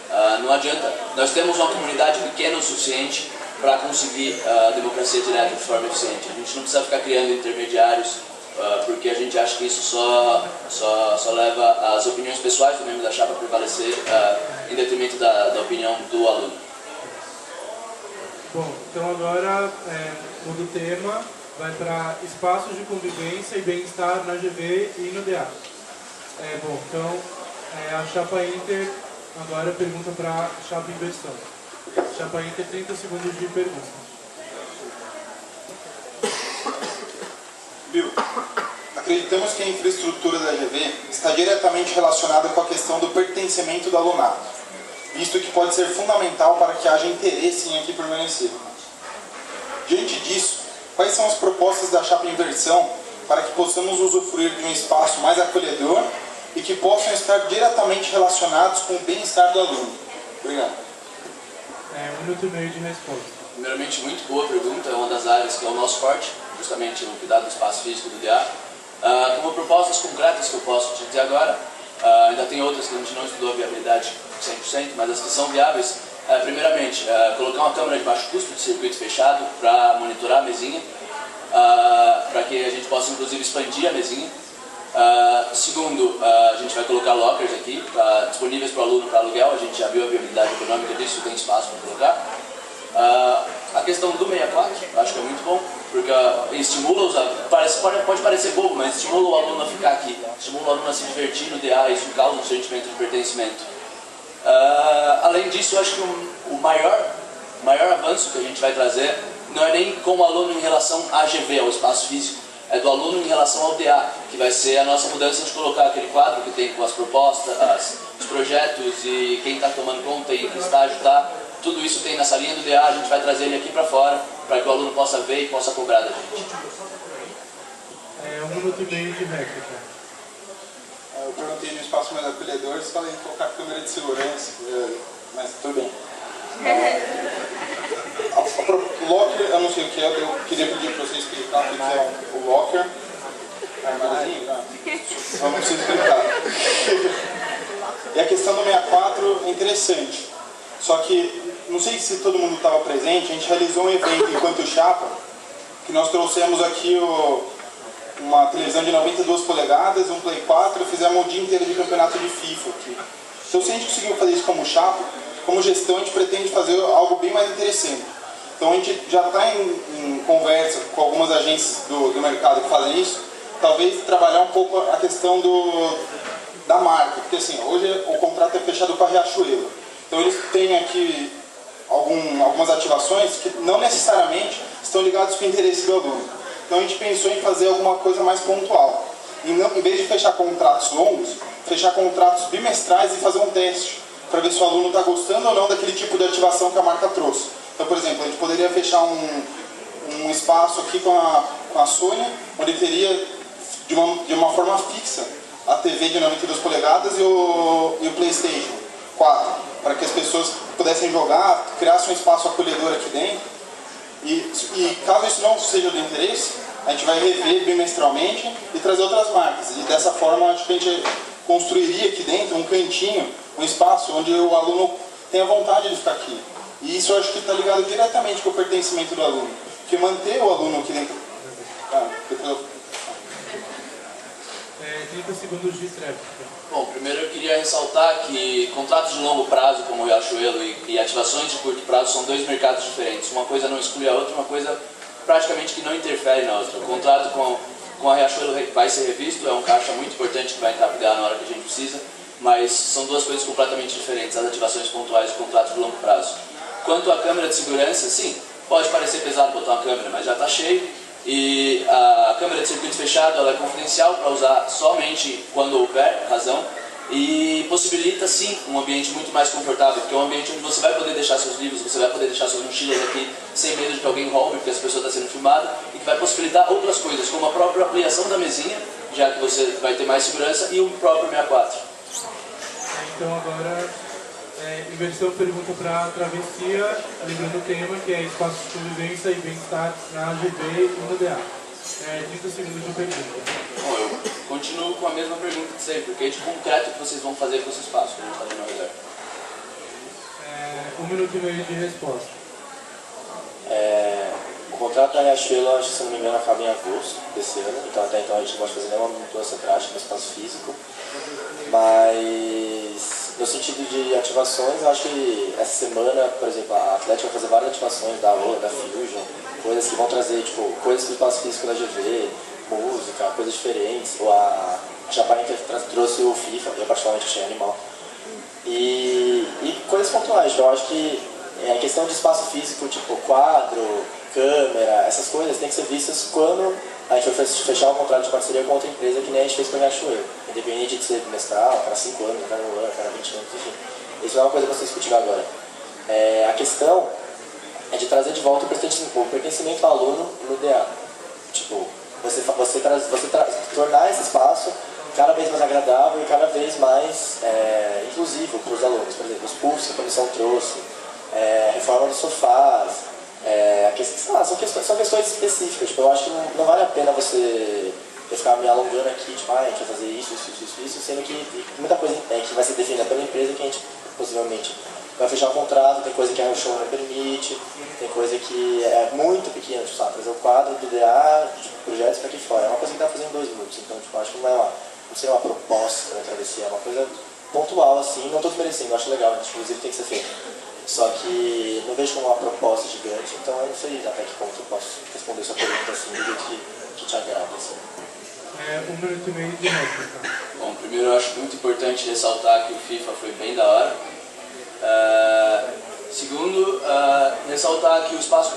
Não adianta, nós temos uma comunidade pequena o suficiente para conseguir a democracia direta de forma eficiente. A gente não precisa ficar criando intermediários, porque a gente acha que isso só leva as opiniões pessoais do membro da chapa a prevalecer em detrimento da opinião do aluno. Bom, então agora muda o tema, vai para espaços de convivência e bem-estar na GV e no DA. Bom, então a chapa Inter agora pergunta para a chapa Inversão. Chapa Inter, 30 segundos de pergunta. Bill, acreditamos que a infraestrutura da GV está diretamente relacionada com a questão do pertencimento do alunato, visto que pode ser fundamental para que haja interesse em aqui permanecer. Diante disso, quais são as propostas da chapa Inversão para que possamos usufruir de um espaço mais acolhedor e que possam estar diretamente relacionados com o bem-estar do aluno? Obrigado. 1 minuto e meio de resposta. Primeiramente, muito boa pergunta, é uma das áreas que é o nosso forte, justamente o cuidado do espaço físico do DA. Como propostas concretas que eu posso te dizer agora, ainda tem outras que a gente não estudou a viabilidade 100%, mas as que são viáveis, primeiramente, colocar uma câmera de baixo custo de circuito fechado para monitorar a mesinha, para que a gente possa inclusive expandir a mesinha. Segundo, a gente vai colocar lockers aqui, disponíveis para o aluno para aluguel, a gente já viu a viabilidade econômica disso, tem espaço para colocar. A questão do 64, acho que é muito bom, porque estimula, pode parecer bobo, mas estimula o aluno a ficar aqui, estimula o aluno a se divertir no DA, isso causa um sentimento de pertencimento. Além disso, eu acho que o maior avanço que a gente vai trazer não é nem com o aluno em relação à GV, ao espaço físico, é do aluno em relação ao DA, que vai ser a nossa mudança de colocar aquele quadro que tem com as propostas, os projetos e quem está tomando conta e em que estágio está. Tudo isso tem na salinha do DA, a gente vai trazer ele aqui para fora, para que o aluno possa ver e possa cobrar da gente. 1 minuto e meio de réplica. Eu perguntei no espaço mais acolhedor se falei em colocar câmera de segurança, mas tudo bem. Locker, eu não sei o que é, eu queria pedir para você explicar o que é o locker. Armazém, não precisa explicar. E a questão do 64 é interessante. Só que, não sei se todo mundo estava presente, a gente realizou um evento enquanto chapa, que nós trouxemos aqui uma televisão de 92 polegadas, um Play 4, e fizemos o dia inteiro de campeonato de FIFA aqui. Então, se a gente conseguiu fazer isso como chapa, como gestão, a gente pretende fazer algo bem mais interessante. Então, a gente já está em conversa com algumas agências do mercado que fazem isso, talvez trabalhar um pouco a questão da marca, porque assim, hoje o contrato é fechado com a Riachuelo. Então, eles têm aqui algumas ativações que não necessariamente estão ligadas com o interesse do aluno. Então, a gente pensou em fazer alguma coisa mais pontual. E não, em vez de fechar contratos longos, fechar contratos bimestrais e fazer um teste, para ver se o aluno está gostando ou não daquele tipo de ativação que a marca trouxe. Então, por exemplo, a gente poderia fechar um espaço aqui com a Sônia, onde teria de uma forma fixa a TV de 92 polegadas e o PlayStation 4, para que as pessoas pudessem jogar, criassem um espaço acolhedor aqui dentro. E caso isso não seja do interesse, a gente vai rever bimestralmente e trazer outras marcas. E dessa forma, acho que a gente construiria aqui dentro um cantinho, um espaço onde o aluno tenha vontade de ficar aqui. E isso eu acho que está ligado diretamente com o pertencimento do aluno. Porque manter o aluno aqui dentro... depois eu... 30 segundos de réplica. Bom, primeiro eu queria ressaltar que contratos de longo prazo, como o Riachuelo, e ativações de curto prazo são dois mercados diferentes. Uma coisa não exclui a outra, uma coisa praticamente que não interfere na outra. O contrato com a Riachuelo vai ser revisto, é um caixa muito importante que vai encapegar na hora que a gente precisa, mas são duas coisas completamente diferentes, as ativações pontuais e o contrato de longo prazo. Quanto à câmera de segurança, sim, pode parecer pesado botar uma câmera, mas já está cheio. E a câmera de circuito fechado ela é confidencial para usar somente quando houver razão e possibilita sim um ambiente muito mais confortável, porque é um ambiente onde você vai poder deixar seus livros, você vai poder deixar suas mochilas aqui sem medo de que alguém roube, porque essa pessoa está sendo filmada, e que vai possibilitar outras coisas, como a própria ampliação da mesinha, já que você vai ter mais segurança, e o próprio 64. Então agora, inversão pergunta para a travessia, lembrando o tema que é espaço de convivência e bem-estar na AGB e no DA. 30 segundos de pergunta. Bom, eu continuo com a mesma pergunta de sempre, porque de concreto o que vocês vão fazer com esse espaço que a gente está vendo ao redor? 1 minuto e meio de resposta. O contrato da Riachuelo, acho que se não me engano, acaba em agosto desse ano, então até então a gente não pode fazer nenhuma mudança drástica no espaço físico, mas no sentido de ativações, eu acho que essa semana, por exemplo, a Atlética vai fazer várias ativações da Ola, da Fusion, coisas que vão trazer, tipo, coisas do espaço físico da GV, música, coisas diferentes, ou a Chapain que trouxe o FIFA, eu particularmente achei animal, e coisas pontuais. Eu acho que a questão de espaço físico, tipo quadro, câmera, essas coisas tem que ser vistas quando a gente vai fechar um contrato de parceria com outra empresa, que nem a gente fez com a Riachuelo, independente de ser bimestral, cada 5 anos, cada 1 ano, cada 20 anos, enfim. Isso não é uma coisa que você discutir agora. A questão é de trazer de volta o pertencimento ao aluno no DA. Tipo, tornar esse espaço cada vez mais agradável e cada vez mais inclusivo para os alunos. Por exemplo, os pulsos que a comissão trouxe, reforma dos sofás, são questões específicas. Tipo, eu acho que não vale a pena você ficar me alongando aqui, tipo, a gente vai fazer isso, sendo que muita coisa que vai ser definida pela empresa que a gente possivelmente vai fechar um contrato, tem coisa que a show não permite, tem coisa que é muito pequena, tipo, sabe, trazer o quadro do DA de projetos para aqui fora. É uma coisa que dá pra fazer em 2 minutos, então tipo, acho que não seria uma proposta da travessia, é uma coisa pontual assim, não estou desmerecendo, eu acho legal, inclusive tem que ser feito. Só que não vejo como uma proposta gigante, então eu não sei até que ponto eu posso responder sua pergunta assim, do jeito que te agrada. Assim. 1 minuto e meio de réplica. Bom, primeiro eu acho muito importante ressaltar que o FIFA foi bem da hora. Segundo, ressaltar que o espaço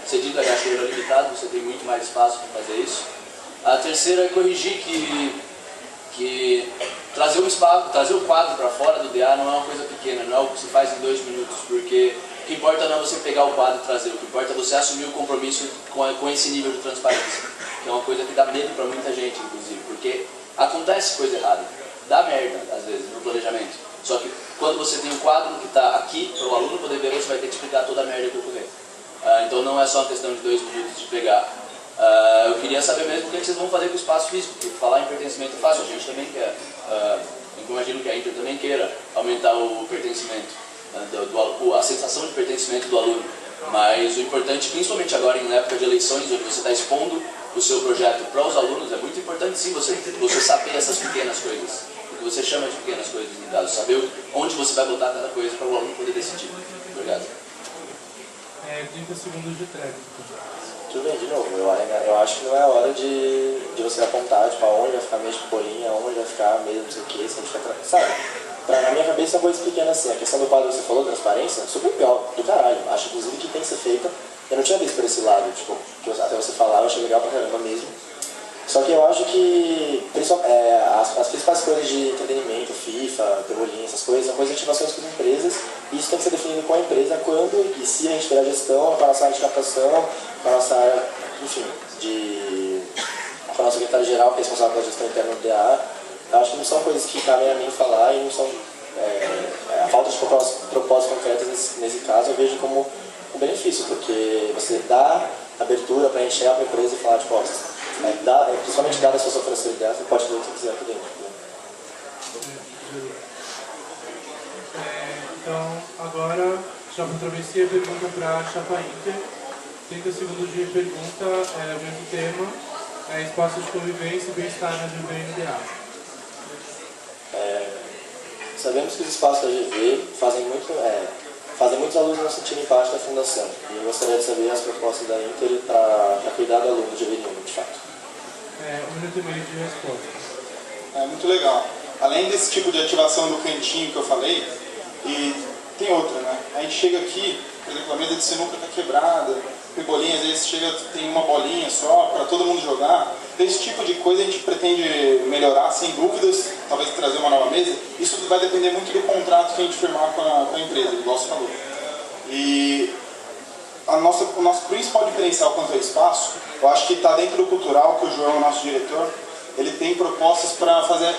cedido a Riachuelo é limitado, você tem muito mais espaço para fazer isso. A terceira é corrigir que trazer o quadro para fora do DA não é uma coisa pequena, não é o que se faz em 2 minutos, porque o que importa não é você pegar o quadro e trazer, o que importa é você assumir o compromisso com esse nível de transparência, que é uma coisa que dá medo para muita gente, inclusive, porque acontece coisa errada, dá merda, às vezes, no planejamento. Só que quando você tem um quadro que está aqui, para o aluno poder ver, você vai ter que explicar toda a merda que ocorreu. Então não é só uma questão de 2 minutos de pegar. Eu queria saber mesmo o que vocês vão fazer com o espaço físico, porque falar em pertencimento é fácil, a gente também quer. Eu imagino que a Inter também queira aumentar o pertencimento, a sensação de pertencimento do aluno. Mas o importante, principalmente agora em época de eleições, onde você está expondo o seu projeto para os alunos, é muito importante sim você saber essas pequenas coisas. O que você chama de pequenas coisas, no caso, saber onde você vai botar cada coisa para o aluno poder decidir. Obrigado. 30 segundos de tréplica. Tudo bem, de novo, eu acho que não é hora de você apontar, tipo, aonde vai ficar mesmo de bolinha, aonde vai ficar mesmo, não sei o que, se a gente vai sabe? Na minha cabeça são coisas pequenas assim, a questão do quadro que você falou, transparência, super legal, do caralho, acho inclusive que tem que ser feita, eu não tinha visto por esse lado, tipo, que até você falar, eu achei legal pra caramba mesmo, só que eu acho que as principais coisas de entretenimento, FIFA, Pebolinha, essas coisas, são coisas de ativações com as empresas, e isso tem que ser definido com a empresa quando e se a gente tiver a gestão, com a nossa área de captação, com a nossa área, enfim, com a nossa secretária-geral, que é responsável pela gestão interna do DA. Eu acho que não são coisas que cabem a mim falar e não são a falta de propósitos concretos nesse caso, eu vejo como um benefício, porque você dá abertura para a gente chegar para a empresa e falar, tipo, principalmente dada a sua oferecida ideia, você pode fazer o que você quiser aqui dentro. Então, agora, chapa travessia, pergunta para chapa Inter. 30 segundos de pergunta, o mesmo tema, espaço de convivência e bem-estar na GV e no DA. Sabemos que os espaços da GV fazem muitos alunos não sentirem parte da fundação. E eu gostaria de saber as propostas da Inter para cuidar do aluno de GV de fato. 1 minuto e meio de resposta. É muito legal. Além desse tipo de ativação do cantinho que eu falei, e tem outra, né? A gente chega aqui, por exemplo, a mesa de sinuca está quebrada, tem bolinha, às vezes chega, tem uma bolinha só para todo mundo jogar. Então, esse tipo de coisa a gente pretende melhorar, sem dúvidas, talvez trazer uma nova mesa. Isso vai depender muito do contrato que a gente firmar com a empresa, igual você falou. E o nosso principal diferencial quanto ao espaço, eu acho que está dentro do cultural, que o João, o nosso diretor, ele tem propostas para fazer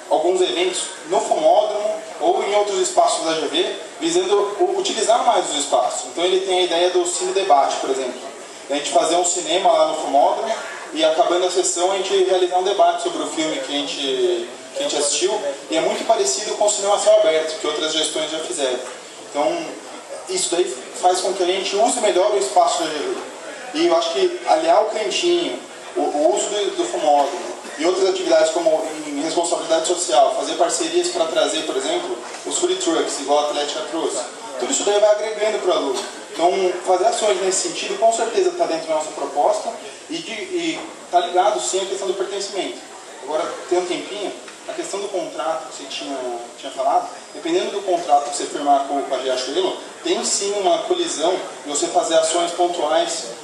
alguns eventos no Fumódromo ou em outros espaços da GV, visando utilizar mais os espaços. Então ele tem a ideia do Cine Debate, por exemplo. A gente fazer um cinema lá no Fumódromo e, acabando a sessão, a gente realizar um debate sobre o filme que a gente assistiu. E é muito parecido com o cinema a céu aberto, que outras gestões já fizeram. Então, isso daí faz com que a gente use melhor o espaço da GV. E eu acho que aliar o cantinho, o uso do Fumódromo e outras atividades como em responsabilidade social, fazer parcerias para trazer, por exemplo, os food trucks, igual a Atlética trouxe. Tudo isso daí vai agregando para o aluno. Então, fazer ações nesse sentido, com certeza está dentro da nossa proposta e está ligado, sim, à questão do pertencimento. Agora, tem um tempinho, a questão do contrato que você tinha falado, dependendo do contrato que você firmar com a Riachuelo, tem sim uma colisão de você fazer ações pontuais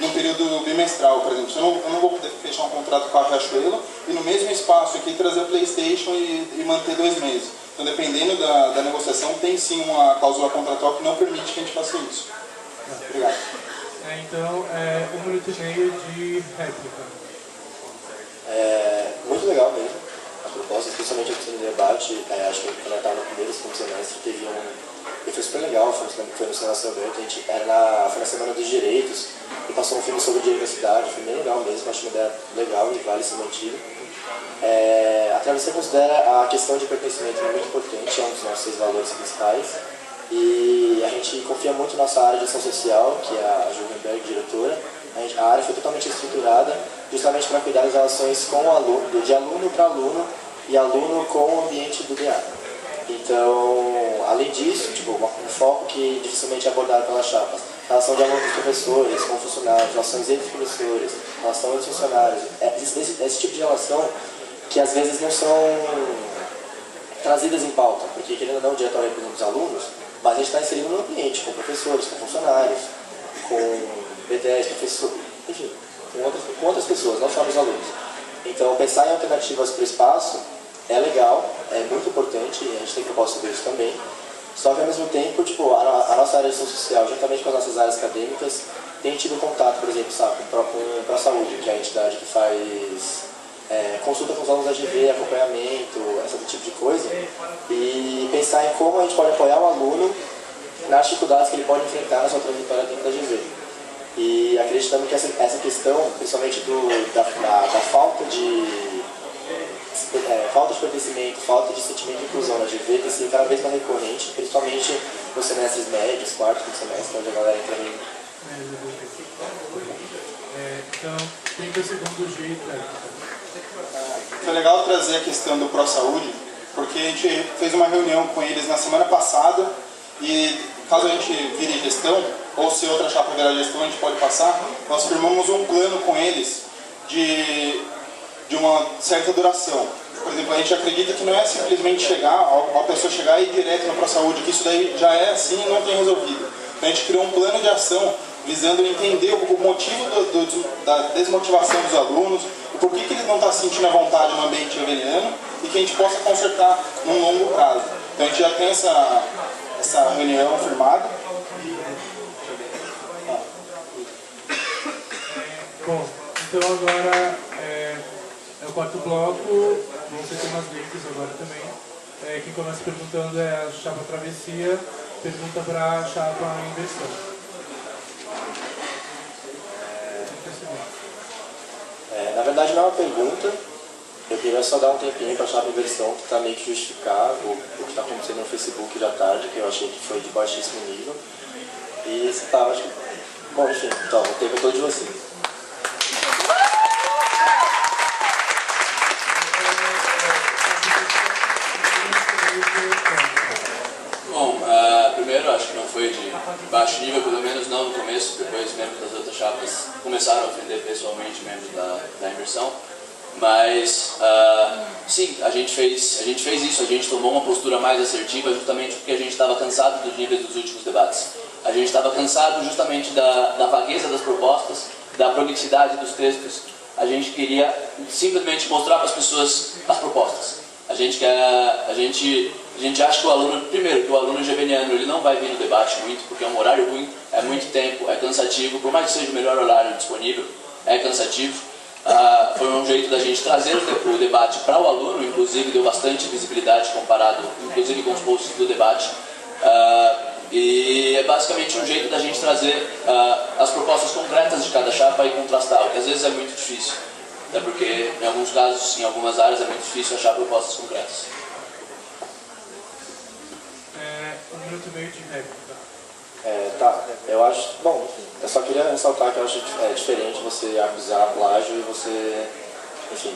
no período bimestral, por exemplo. Eu não vou poder fechar um contrato com a Riachuelo e no mesmo espaço aqui trazer o PlayStation e manter 2 meses. Então, dependendo da negociação, tem sim uma cláusula contratual que não permite que a gente faça isso. Obrigado. Então, 1 minuto e meio de réplica. Muito legal mesmo as propostas, principalmente a questão do debate. Acho que quando eu estava no primeiro e segundo semestre, teve e foi super legal, foi no Senado Aberto, a gente foi na Semana dos Direitos e passou um filme sobre o direito da cidade, foi bem legal mesmo, acho uma ideia legal e vale ser mantido. A Travessia considera a questão de pertencimento muito importante, é um dos nossos 6 valores principais, e a gente confia muito na nossa área de ação social, que é a Juvenberg, diretora. A área foi totalmente estruturada justamente para cuidar das relações com o aluno, de aluno para aluno e aluno com o ambiente do DA. Então, além disso, um foco que dificilmente é abordado pelas chapas, relação de aluno com os professores, com funcionários, relações entre os professores, relação entre os funcionários, esse tipo de relação que às vezes não são trazidas em pauta, porque querendo ou não, diretamente dos alunos, mas a gente está inserido no ambiente, com professores, com funcionários, com B10, professores, enfim, com outras pessoas, não só os alunos. Então, pensar em alternativas para o espaço é legal, é muito importante, e a gente tem proposta sobre isso também. Só que ao mesmo tempo, a nossa área de ação social, juntamente com as nossas áreas acadêmicas, tem tido contato, por exemplo, com a saúde, que é a entidade que faz consulta com os alunos da GV, acompanhamento, esse tipo de coisa, e pensar em como a gente pode apoiar o aluno nas dificuldades que ele pode enfrentar na sua trajetória dentro da GV. E acreditamos que essa questão, principalmente da falta de pertencimento, falta de sentimento de inclusão na GV, tem sido cada vez mais recorrente, principalmente nos semestres médios, quarto, quinto semestre, onde a galera entra em... Então, 30 segundos de réplica. Foi legal trazer a questão do ProSaúde, porque a gente fez uma reunião com eles na semana passada e caso a gente vire gestão, ou se outra chapa virar gestão, a gente pode passar, nós firmamos um plano com eles de uma certa duração. Por exemplo, a gente acredita que não é simplesmente a pessoa chegar e ir direto no ProSaúde, que isso daí já é assim e não tem resolvido. Então a gente criou um plano de ação visando entender o motivo da desmotivação dos alunos, o porquê que eles não estão sentindo a vontade no ambiente joveniano e que a gente possa consertar num longo prazo. Então a gente já tem essa reunião firmada. Bom, então agora é o quarto bloco, vão ser temas livres agora também. Quem começa perguntando é a chapa Travessia, pergunta para a chapa Inversão. Na verdade não é uma pergunta, Eu queria só dar um tempinho para a chapa inversão tentar meio que justificar o que está acontecendo no Facebook já tarde, que eu achei que foi de baixíssimo nível. E você tá, acho que... Bom, enfim, então, o tempo é todo de vocês. Bom, primeiro acho que não foi de baixo nível, pelo menos não no começo, depois membros das outras chapas começaram a ofender pessoalmente membros da inversão. Mas, sim, a gente fez isso, a gente tomou uma postura mais assertiva justamente porque a gente estava cansado dos níveis dos últimos debates. A gente estava cansado justamente da vagueza das propostas, da prolixidade dos textos. A gente queria simplesmente mostrar para as pessoas as propostas. A gente acha que o aluno, primeiro, que o aluno geveniano ele não vai vir no debate muito, porque é um horário ruim, é muito tempo, é cansativo, por mais que seja o melhor horário disponível, é cansativo. Foi um jeito da gente trazer o debate para o aluno, inclusive deu bastante visibilidade comparado, inclusive com os posts do debate. E é basicamente um jeito da gente trazer as propostas concretas de cada chapa e contrastar, o que às vezes é muito difícil. Até porque, em alguns casos, em algumas áreas, é muito difícil achar propostas concretas. 1 minuto e meio de réplica. Tá, eu acho... Bom, eu só queria ressaltar que eu acho diferente você acusar plágio e você, enfim,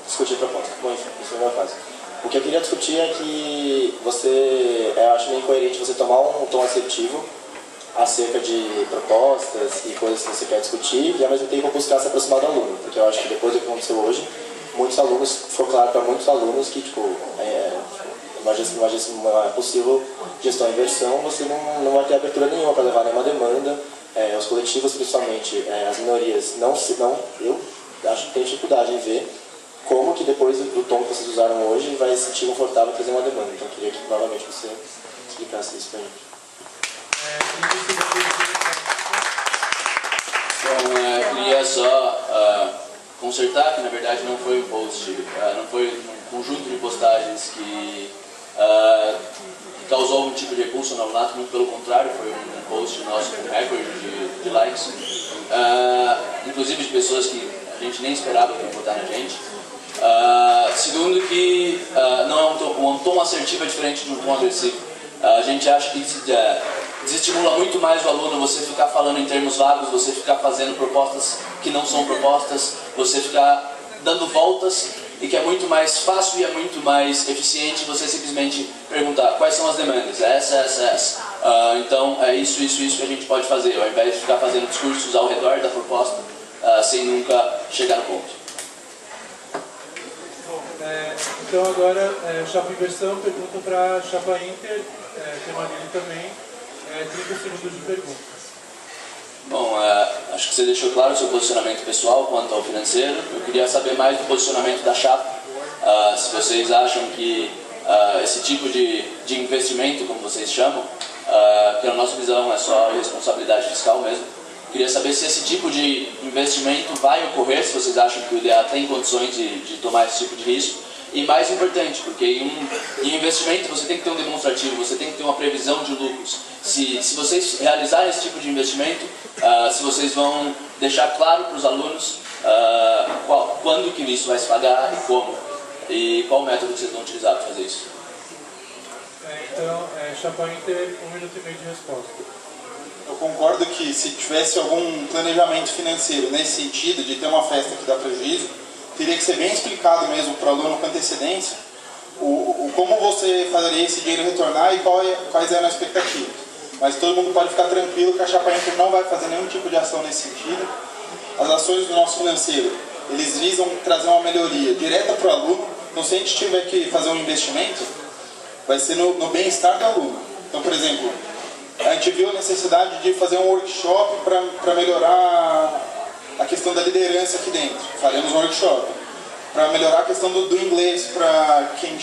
discutir proposta. Bom, enfim, isso não é fácil. O que eu queria discutir é que eu acho meio incoerente você tomar um tom assertivo acerca de propostas e coisas que você quer discutir e ao mesmo tempo buscar se aproximar do aluno, porque eu acho que depois do que aconteceu hoje, ficou claro para muitos alunos que, tipo, uma possível gestão em inversão, você não vai ter abertura nenhuma para levar nenhuma demanda, os coletivos principalmente, as minorias, eu acho que tem dificuldade em ver como que depois do tom que vocês usaram hoje vai se sentir confortável em fazer uma demanda. Então eu queria que novamente você explicasse isso para a gente. Bom, eu queria só consertar que na verdade não foi um post, não foi um conjunto de postagens que causou algum tipo de repulso no alunato, muito pelo contrário, foi um post nosso com recorde de likes, inclusive de pessoas que a gente nem esperava que iam votar na gente. Segundo que não é um tom assertivo é diferente de um tom agressivo. A gente acha que desestimula muito mais o aluno você ficar falando em termos vagos, você ficar fazendo propostas que não são propostas, você ficar dando voltas, e que é muito mais fácil e é muito mais eficiente você simplesmente perguntar quais são as demandas, essa. Então é isso que a gente pode fazer, ao invés de ficar fazendo discursos ao redor da proposta sem nunca chegar no ponto. Então agora, chapa inversão, pergunta para a chapa Inter, tem uma linha também, 30 segundos de pergunta. Bom, acho que você deixou claro o seu posicionamento pessoal quanto ao financeiro. Eu queria saber mais do posicionamento da chapa, se vocês acham que esse tipo de investimento, como vocês chamam, que na nossa visão é só responsabilidade fiscal mesmo, eu queria saber se esse tipo de investimento vai ocorrer, se vocês acham que o IDEA tem condições de tomar esse tipo de risco. E mais importante, porque em investimento você tem que ter um demonstrativo, você tem que ter uma previsão de lucros. Se vocês realizarem esse tipo de investimento, se vocês vão deixar claro para os alunos quando que isso vai se pagar e como, e qual método que vocês vão utilizar para fazer isso. Então, chapa Inter, 1 minuto e meio de resposta. Eu concordo que se tivesse algum planejamento financeiro nesse sentido, de ter uma festa que dá prejuízo, teria que ser bem explicado mesmo para o aluno com antecedência como você faria esse dinheiro retornar e quais eram as expectativas. Mas todo mundo pode ficar tranquilo que a chapa Inter não vai fazer nenhum tipo de ação nesse sentido. As ações do nosso financeiro, eles visam trazer uma melhoria direta para o aluno. Então se a gente tiver que fazer um investimento, vai ser no bem-estar do aluno. Então, por exemplo, a gente viu a necessidade de fazer um workshop para melhorar a questão da liderança aqui dentro. Faremos um workshop para melhorar a questão do inglês, para quem,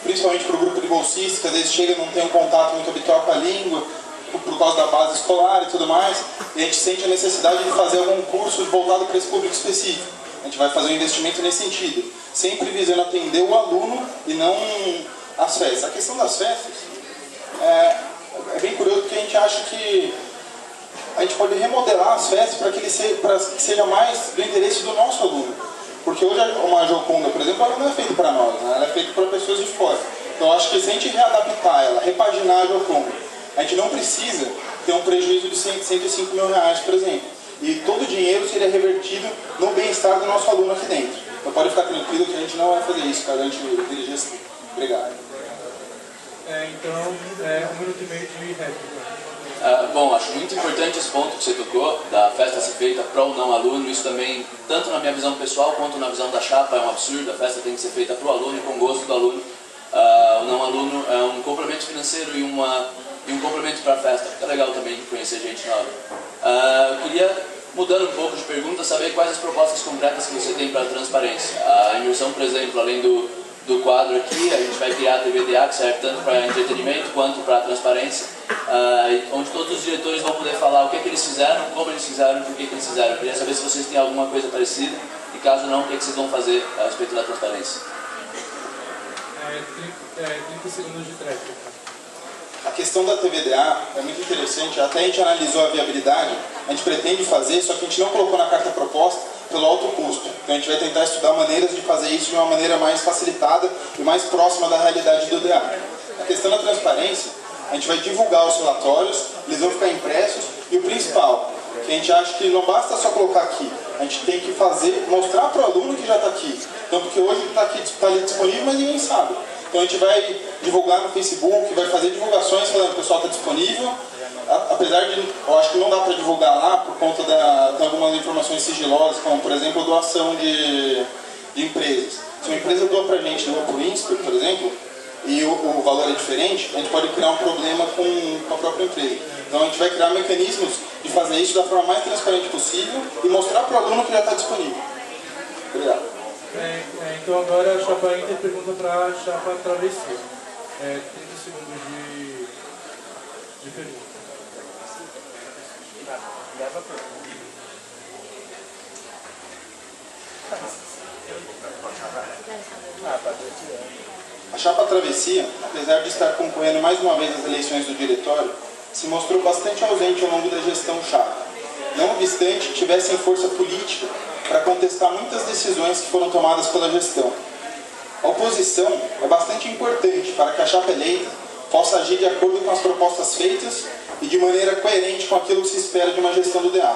principalmente para o grupo de bolsistas, que às vezes chega e não tem um contato muito habitual com a língua, por causa da base escolar e tudo mais, e a gente sente a necessidade de fazer algum curso voltado para esse público específico. A gente vai fazer um investimento nesse sentido, sempre visando atender o aluno e não as festas. A questão das festas é bem curioso, porque a gente acha que a gente pode remodelar as festas para que seja mais do interesse do nosso aluno. Porque hoje uma Gioconda, por exemplo, ela não é feita para nós, né? Ela é feita para pessoas de fora. Então eu acho que se a gente readaptar ela, repaginar a Gioconda, a gente não precisa ter um prejuízo de 105 mil reais, por exemplo. E todo o dinheiro seria revertido no bem-estar do nosso aluno aqui dentro. Então pode ficar tranquilo que a gente não vai fazer isso, caso a gente dirija assim. Obrigado. Então, 1 minuto e meio de réplica. Bom, acho muito importante esse ponto que você tocou, da festa ser feita para o não aluno. Isso também, tanto na minha visão pessoal quanto na visão da chapa, é um absurdo. A festa tem que ser feita para o aluno e com gosto do aluno. O não aluno é um complemento financeiro e um complemento para a festa. Fica legal também conhecer gente nova. Eu queria, mudando um pouco de pergunta, saber quais as propostas concretas que você tem para a transparência. A imersão, por exemplo, além do quadro aqui, a gente vai criar a TVDA, que serve tanto para entretenimento quanto para transparência, onde todos os diretores vão poder falar o que eles fizeram, como eles fizeram e por que eles fizeram. Eu queria saber se vocês têm alguma coisa parecida e, caso não, o que vocês vão fazer a respeito da transparência. 30 segundos de tréplica. A questão da TVDA é muito interessante, até a gente analisou a viabilidade, a gente pretende fazer, só que a gente não colocou na carta proposta pelo alto custo. Então a gente vai tentar estudar maneiras de fazer isso de uma maneira mais facilitada e mais próxima da realidade do DA. A questão da transparência, a gente vai divulgar os relatórios, eles vão ficar impressos, e o principal, que a gente acha que não basta só colocar aqui, a gente tem que mostrar para o aluno que já está aqui. Então, porque hoje está ali disponível, mas ninguém sabe. Então a gente vai divulgar no Facebook, vai fazer divulgações falando que o pessoal está disponível, apesar de, eu acho que não dá para divulgar lá por conta de algumas informações sigilosas, como por exemplo doação de empresas. Se uma empresa doa para a gente, doa para o INSPER, por exemplo, e o valor é diferente, a gente pode criar um problema com a própria empresa. Então a gente vai criar mecanismos de fazer isso da forma mais transparente possível e mostrar para o aluno que já está disponível. Obrigado. Então agora a chapa Inter pergunta para a chapa Travessia. 30 segundos de pergunta. A chapa Travessia, apesar de estar concorrendo mais uma vez às eleições do diretório, se mostrou bastante ausente ao longo da gestão chapa. Não obstante, tivessem força política para contestar muitas decisões que foram tomadas pela gestão. A oposição é bastante importante para que a chapa eleita possa agir de acordo com as propostas feitas e de maneira coerente com aquilo que se espera de uma gestão do DA.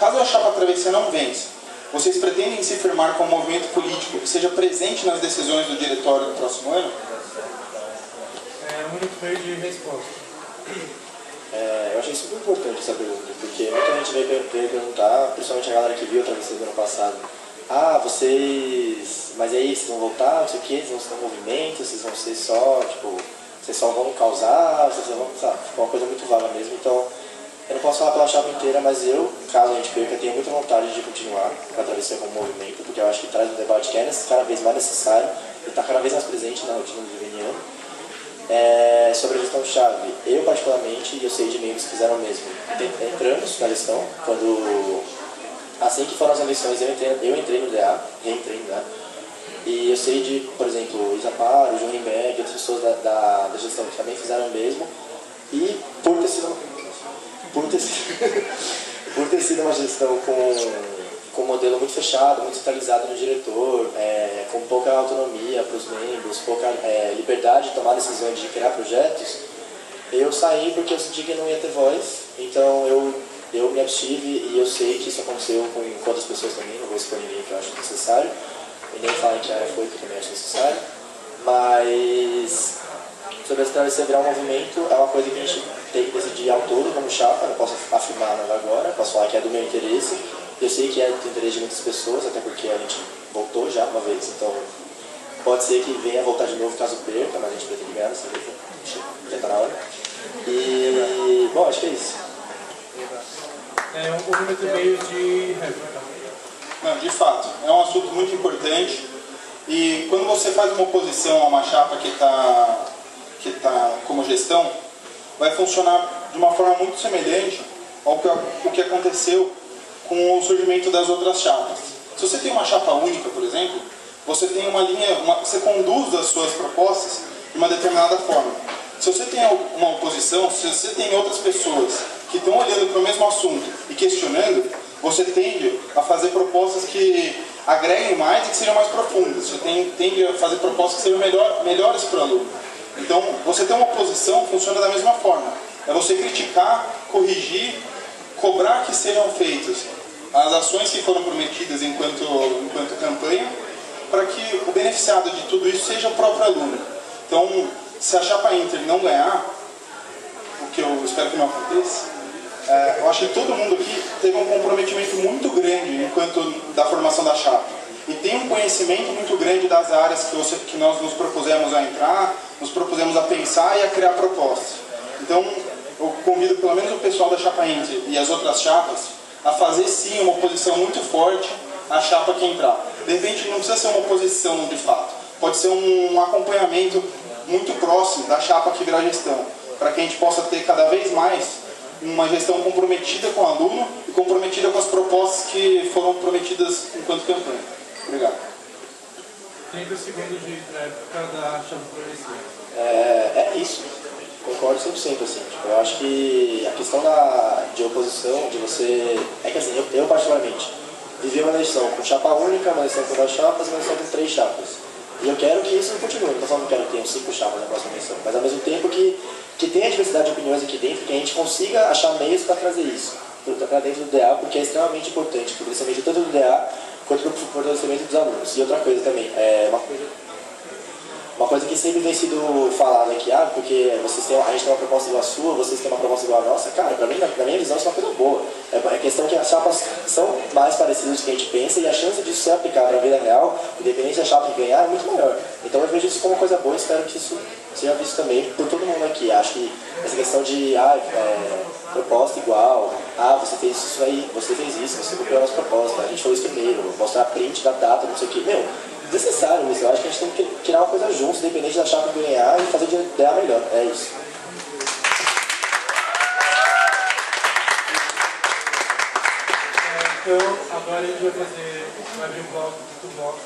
Caso a chapa Travessia não vença, vocês pretendem se firmar com um movimento político que seja presente nas decisões do diretório do próximo ano? 1 minuto e meio de resposta. Eu achei super importante essa pergunta, porque muita gente veio perguntar, principalmente a galera que viu a Travessia do ano passado, mas aí vocês vão voltar, não sei o que, vocês vão ser um movimento, vocês vão ser só, vocês só vão causar, vocês vão, ficou uma coisa muito vaga mesmo, então eu não posso falar pela chapa inteira, mas eu, caso a gente perca, tenho muita vontade de continuar com a Travessia como movimento, porque eu acho que traz um debate que é cada vez mais necessário e está cada vez mais presente na rotina do Diviniano. Sobre a gestão-chave, eu particularmente, e eu sei de membros que fizeram o mesmo, entramos na gestão, assim que foram as eleições eu entrei no DA, reentrei no DA, e eu sei de, por exemplo, Isaparo, João Rimberg, outras pessoas da gestão que também fizeram o mesmo, e por ter sido uma gestão com um modelo muito fechado, muito centralizado no diretor, com pouca autonomia para os membros, pouca liberdade de tomar decisões de criar projetos, eu saí porque eu senti que não ia ter voz, então eu me abstive e eu sei que isso aconteceu com outras pessoas também, não vou expor ninguém que eu acho necessário, e nem falar que foi, que eu também acho necessário, mas sobre a Travessia virar um movimento é uma coisa que a gente tem que decidir ao todo como chapa, não posso afirmar nada agora, posso falar que é do meu interesse. Eu sei que é do interesse de muitas pessoas, até porque a gente voltou já uma vez, então pode ser que venha voltar de novo caso perca, mas a gente pretende ganhar dessa vez, já está na hora. E, bom, acho que é isso. 1 minuto e meio de réplica. Não, de fato, é um assunto muito importante e quando você faz uma oposição a uma chapa que está como gestão, vai funcionar de uma forma muito semelhante ao que aconteceu com o surgimento das outras chapas. Se você tem uma chapa única, por exemplo, você tem você conduz as suas propostas de uma determinada forma. Se você tem uma oposição, se você tem outras pessoas que estão olhando para o mesmo assunto e questionando, você tende a fazer propostas que agreguem mais e que sejam mais profundas. Você tende a fazer propostas que sejam melhores para o aluno. Então, você ter uma oposição funciona da mesma forma. É você criticar, corrigir, cobrar que sejam feitas as ações que foram prometidas enquanto campanha, para que o beneficiado de tudo isso seja o próprio aluno. Então, se a chapa Inter não ganhar, o que eu espero que não aconteça, eu acho que todo mundo aqui teve um comprometimento muito grande enquanto da formação da chapa. E tem um conhecimento muito grande das áreas que nós nos propusemos a entrar, nos propusemos a pensar e a criar propostas. Então, eu convido pelo menos o pessoal da chapa Inter e as outras chapas a fazer sim uma oposição muito forte à chapa que entrar. De repente não precisa ser uma oposição de fato, pode ser um acompanhamento muito próximo da chapa que virar gestão, para que a gente possa ter cada vez mais uma gestão comprometida com o aluno e comprometida com as propostas que foram prometidas enquanto campanha. Obrigado. 30 segundos de época da chapa progressiva. É isso. Concordo 100%, assim. Tipo, eu acho que a questão de oposição, de você... É que assim, eu particularmente vivi uma eleição com chapa única, uma eleição com 2 chapas e uma eleição com 3 chapas. E eu quero que isso continue. Não estou falando que eu quero que tenham 5 chapas na próxima eleição, mas ao mesmo tempo que tenha diversidade de opiniões aqui dentro, que a gente consiga achar meios para trazer isso para dentro do DA, porque é extremamente importante para o crescimento tanto do DA quanto para o fortalecimento dos alunos. E outra coisa também, uma coisa que sempre vem sido falado aqui, porque a gente tem uma proposta igual a sua, vocês têm uma proposta igual a nossa. Cara, pra mim, na minha visão, isso é uma coisa boa. É questão que as chapas são mais parecidas do que a gente pensa e a chance disso ser aplicado na vida real, independente da chapa que ganhar, é muito maior. Então eu vejo isso como uma coisa boa e espero que isso seja visto também por todo mundo aqui. Acho que essa questão de proposta igual, você fez isso aí, você fez isso, você cumpriu a nossa proposta, a gente falou isso primeiro, mostrar print da data, não sei o que. Meu, necessário isso. Eu acho que a gente tem que criar uma coisa juntos, independente da chapa ganhar e fazer de ideia melhor. É isso. Então, agora a gente vai abrir um bloco do mock.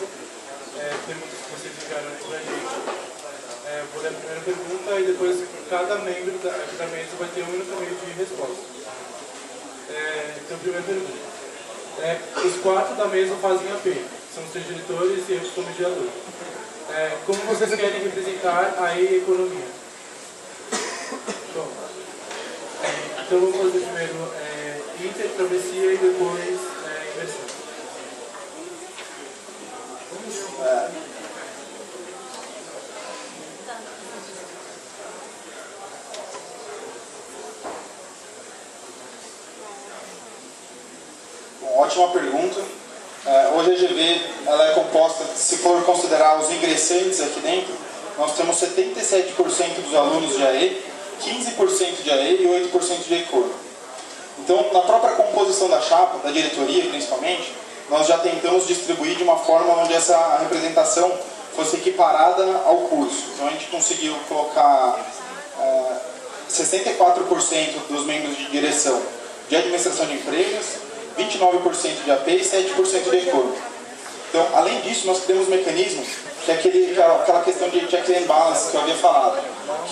Perguntas que vocês enviaram antes da gente. Vou ler a primeira pergunta e depois cada membro da mesa vai ter 1 minuto e meio de resposta. Então, primeira pergunta. Os 4 da mesa fazem AP. São os seus diretores e eu sou mediador. Como vocês querem representar a economia? Bom, então vamos fazer primeiro Inter, travessia e depois inversão. Ótima pergunta. Hoje a GV ela é composta, se for considerar os ingressantes aqui dentro, nós temos 77% dos alunos de AE, 15% de AE e 8% de ECOR. Então, na própria composição da chapa, da diretoria principalmente, nós já tentamos distribuir de uma forma onde essa representação fosse equiparada ao curso. Então a gente conseguiu colocar 64% dos membros de direção de administração de empresas, 29% de AP e 7% de ECOR. Então, além disso, nós criamos um mecanismo que é aquela questão de check and balance que eu havia falado,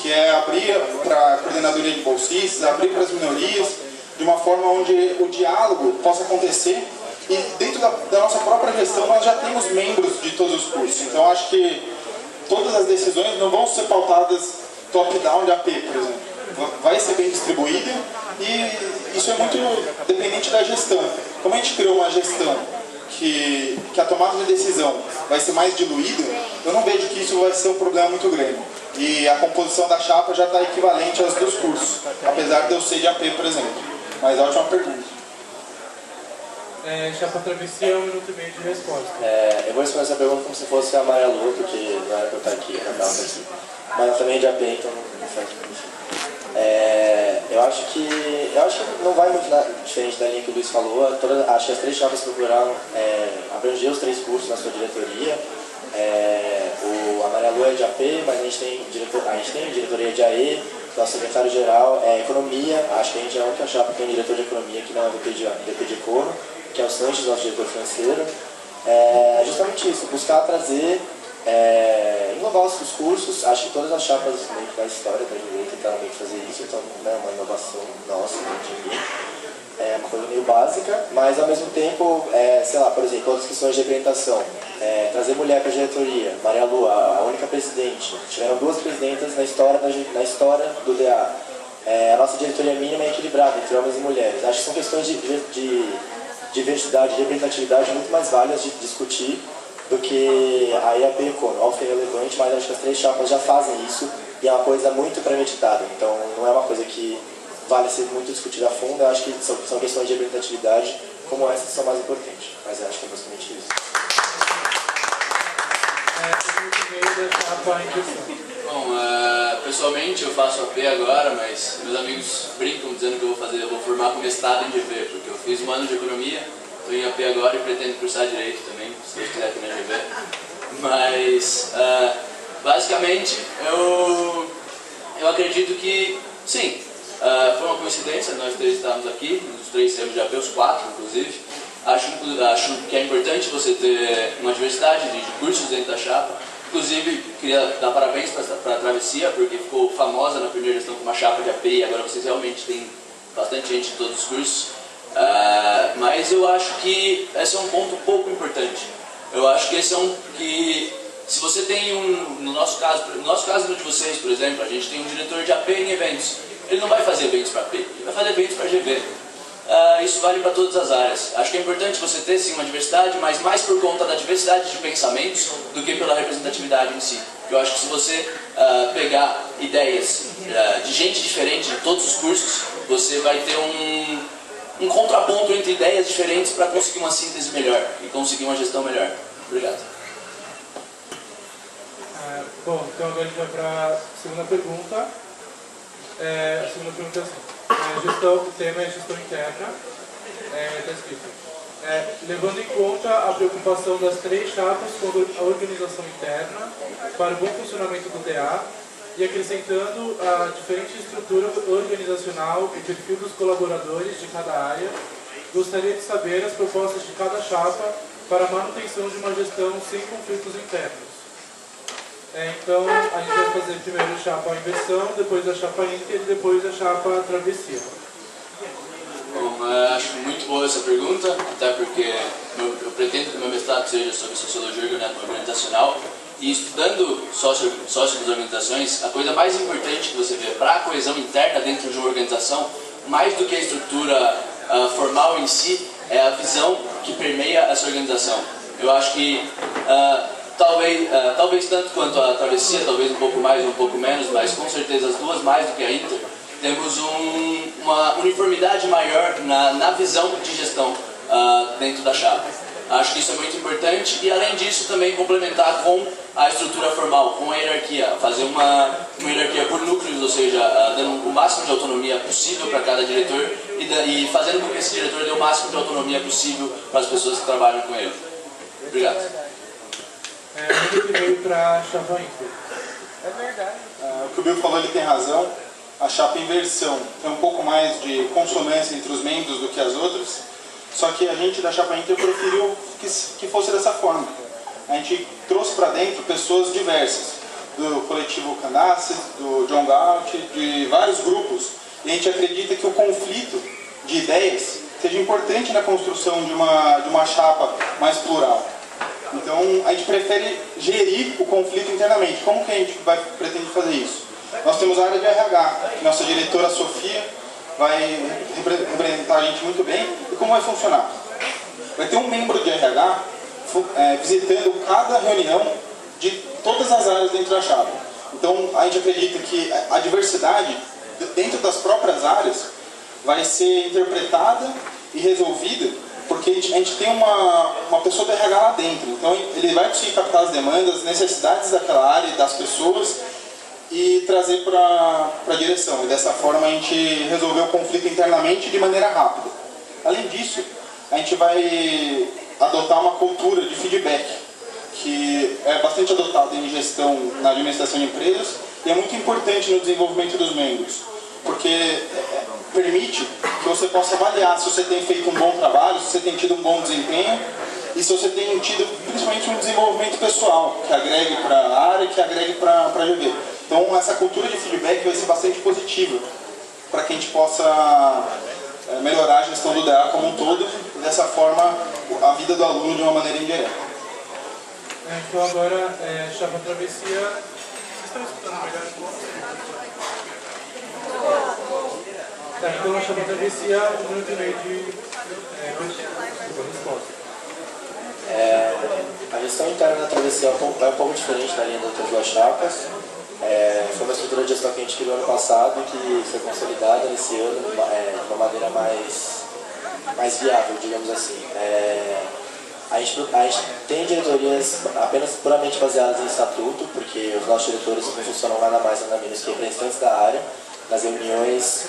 que é abrir para a coordenadoria de bolsistas, abrir para as minorias, de uma forma onde o diálogo possa acontecer e dentro da nossa própria gestão nós já temos membros de todos os cursos. Então, acho que todas as decisões não vão ser pautadas top-down de AP, por exemplo. Vai ser bem distribuída e isso é muito dependente da gestão. Como a gente criou uma gestão que a tomada de decisão vai ser mais diluída, eu não vejo que isso vai ser um problema muito grande. E a composição da chapa já está equivalente às dos cursos, apesar de eu ser de AP, por exemplo. Mas ótima pergunta. Chapa travessia, 1 minuto e meio de resposta. Eu vou responder essa pergunta como se fosse a Maria Lua, porque não era para eu estar aqui, mas ela também é de AP, então não faz diferença. Eu acho que não vai muito diferente da linha que o Luiz falou. Acho que as 3 chapas procuraram abranger os 3 cursos na sua diretoria. A Maria Lua é de AP, mas a gente tem diretoria de AE, nosso secretário-geral é Economia. Acho que a gente é a única chapa que tem diretor de Economia que não é VP de Econo, que é o Sanches, nosso diretor financeiro. Justamente isso, buscar trazer, inovar os cursos. Acho que todas as chapas meio que da história da direita tentaram meio que fazer isso, então não é uma inovação nossa, de ninguém. é uma coisa meio básica, mas ao mesmo tempo, sei lá, por exemplo, outras questões de representação. Trazer mulher para a diretoria, Maria Lua, a única presidente. Tiveram 2 presidentas na história do DA. A nossa diretoria mínima é equilibrada entre homens e mulheres. Acho que são questões de diversidade, de representatividade muito mais válidas de discutir do que a IAP e Econo. Óbvio que é relevante, mas acho que as 3 chapas já fazem isso e é uma coisa muito premeditada. Então não é uma coisa que vale ser muito discutida a fundo. Eu acho que são questões de representatividade como essas que são mais importantes. Mas eu acho que é basicamente isso. Bom, pessoalmente eu faço AP agora, mas meus amigos brincam dizendo que eu vou formar com mestrado em GV, porque eu fiz 1 ano de economia, estou em AP agora e pretendo cursar direito também, se Deus quiser aqui na GV. Mas, basicamente, eu acredito que, sim, foi uma coincidência, nós 3 estávamos aqui, os 3 temos de AP, os 4 inclusive. Acho que é importante você ter uma diversidade de cursos dentro da chapa. Inclusive, queria dar parabéns para a Travessia, porque ficou famosa na primeira gestão com uma chapa de AP e agora vocês realmente têm bastante gente em todos os cursos. Mas eu acho que esse é um ponto pouco importante. Eu acho que esse é que se você tem no nosso caso no de vocês, por exemplo, a gente tem um diretor de AP em eventos. Ele não vai fazer eventos para AP, ele vai fazer eventos para GV. Isso vale para todas as áreas. Acho que é importante você ter sim uma diversidade, mas mais por conta da diversidade de pensamentos do que pela representatividade em si. Eu acho que se você pegar ideias de gente diferente de todos os cursos, você vai ter um contraponto entre ideias diferentes para conseguir uma síntese melhor e conseguir uma gestão melhor. Obrigado. Bom, então agora a gente vai para a segunda pergunta. A segunda pergunta é assim. O tema é gestão interna. Está escrito. Levando em conta a preocupação das 3 chapas com a organização interna para o bom funcionamento do DA e acrescentando a diferente estrutura organizacional e perfil dos colaboradores de cada área, gostaria de saber as propostas de cada chapa para a manutenção de uma gestão sem conflitos internos. Então, a gente vai fazer primeiro a chapa inversão, depois a chapa inter e depois a chapa travessia. Bom, acho muito boa essa pergunta, até porque eu pretendo que meu mestrado seja sobre sociologia organizacional e estudando sócio das organizações, a coisa mais importante que você vê para a coesão interna dentro de uma organização, mais do que a estrutura formal em si, é a visão que permeia essa organização. Eu acho que talvez tanto quanto a travessia, talvez um pouco mais ou um pouco menos, mas com certeza as 2 mais do que a inter, temos uma uniformidade maior na visão de gestão dentro da chapa. Acho que isso é muito importante e, além disso, também complementar com a estrutura formal, com a hierarquia, fazer uma hierarquia por núcleos, ou seja, dando o máximo de autonomia possível para cada diretor e fazendo com que esse diretor dê o máximo de autonomia possível para as pessoas que trabalham com ele. Obrigado. Que veio para a chapa inter. É verdade. O que o Bill falou, ele tem razão. A chapa inversão tem um pouco mais de consonância entre os membros do que as outras, só que a gente da chapa inter preferiu que fosse dessa forma. A gente trouxe para dentro pessoas diversas, do coletivo Canassi, do John Galt, de vários grupos, e a gente acredita que o conflito de ideias seja importante na construção de uma chapa mais plural. Então, a gente prefere gerir o conflito internamente. Como que a gente pretende fazer isso? Nós temos a área de RH, nossa diretora Sofia vai representar a gente muito bem. E como vai funcionar? Vai ter um membro de RH visitando cada reunião de todas as áreas dentro da chapa. Então, a gente acredita que a diversidade dentro das próprias áreas vai ser interpretada e resolvida porque a gente tem uma pessoa do RH lá dentro. Então, ele vai conseguir captar as demandas, as necessidades daquela área e das pessoas e trazer para a direção. E dessa forma, a gente resolveu o conflito internamente de maneira rápida. Além disso, a gente vai adotar uma cultura de feedback, que é bastante adotada em gestão, na administração de empresas, e é muito importante no desenvolvimento dos membros, porque permite que você possa avaliar se você tem feito um bom trabalho, se você tem tido um bom desempenho, e se você tem tido principalmente um desenvolvimento pessoal, que agregue para a área e que agregue para a GV. Então, essa cultura de feedback vai ser bastante positiva, para que a gente possa melhorar a gestão do DA como um todo, e dessa forma a vida do aluno de uma maneira indireta. Então agora, chapa travessia. Vocês estão escutando melhor um pouco? Tá, então a chapa travessia, 1 minuto e meio de resposta. A gestão interna da travessia é um pouco diferente da linha das outras duas chapas. Foi uma estrutura de gestão que a gente criou ano passado e que foi consolidada nesse ano de uma maneira mais viável, digamos assim. A gente tem diretorias apenas puramente baseadas em estatuto, porque os nossos diretores não funcionam nada mais nada menos que representantes da área, nas reuniões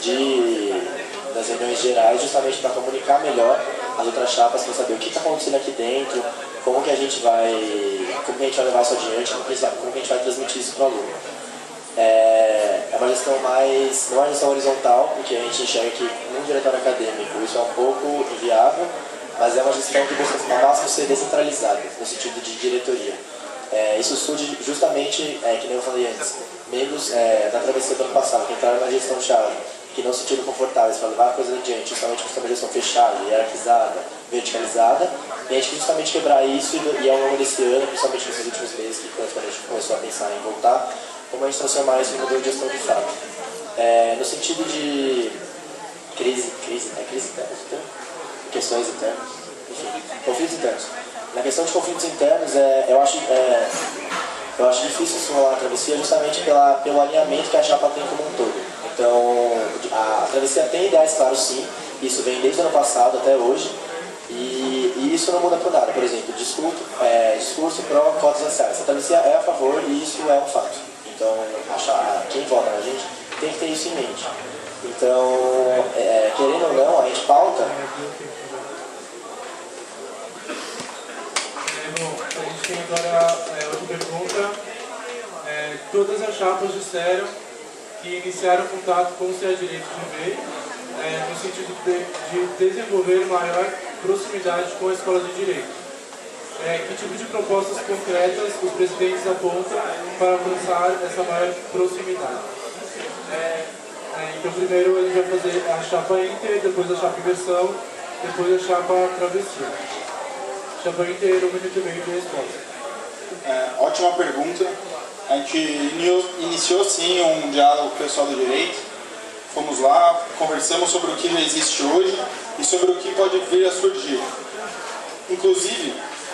gerais, justamente para comunicar melhor as outras chapas, para saber o que está acontecendo aqui dentro, como que a gente vai levar isso adiante, como que a gente vai transmitir isso para o aluno. É uma gestão não é uma gestão horizontal, porque a gente enxerga que num diretório acadêmico isso é um pouco inviável, mas é uma gestão que busca ao máximo ser descentralizada, no sentido de diretoria. Isso surge justamente, que nem eu falei antes, membros da travessia do ano passado, que entraram na gestão-chave, que não se sentiram confortáveis para levar a coisa adiante, justamente com uma gestão fechada, hierarquizada, verticalizada, e a gente quis justamente quebrar isso, e ao longo desse ano, principalmente nesses últimos meses, que quando a gente começou a pensar em voltar, como a gente transformar isso em modelo de gestão de fato. No sentido de crise interna, questões internas, enfim, conflitos internos. Na questão de conflitos internos, eu acho difícil isso rolar na travessia justamente pelo alinhamento que a chapa tem como um todo. Então, a travessia tem ideais claros sim, isso vem desde o ano passado até hoje, e isso não muda por nada. Por exemplo, discurso pró-cotas raciais. A travessia é a favor e isso é um fato. Então, quem vota na gente tem que ter isso em mente. Então, querendo ou não, a gente pauta. Bom, a gente tem agora outra pergunta. Todas as chapas disseram que iniciaram contato com o CA Direito de vez, no sentido de desenvolver maior proximidade com a Escola de Direito. Que tipo de propostas concretas os presidentes apontam para alcançar essa maior proximidade? Então primeiro a gente vai fazer a chapa Inter, depois a chapa Inversão, depois a chapa Travessia. Chapa Inter, 1 minuto e meio de resposta. Ótima pergunta. A gente iniciou sim um diálogo com o pessoal do direito. Fomos lá, conversamos sobre o que já existe hoje e sobre o que pode vir a surgir. Inclusive,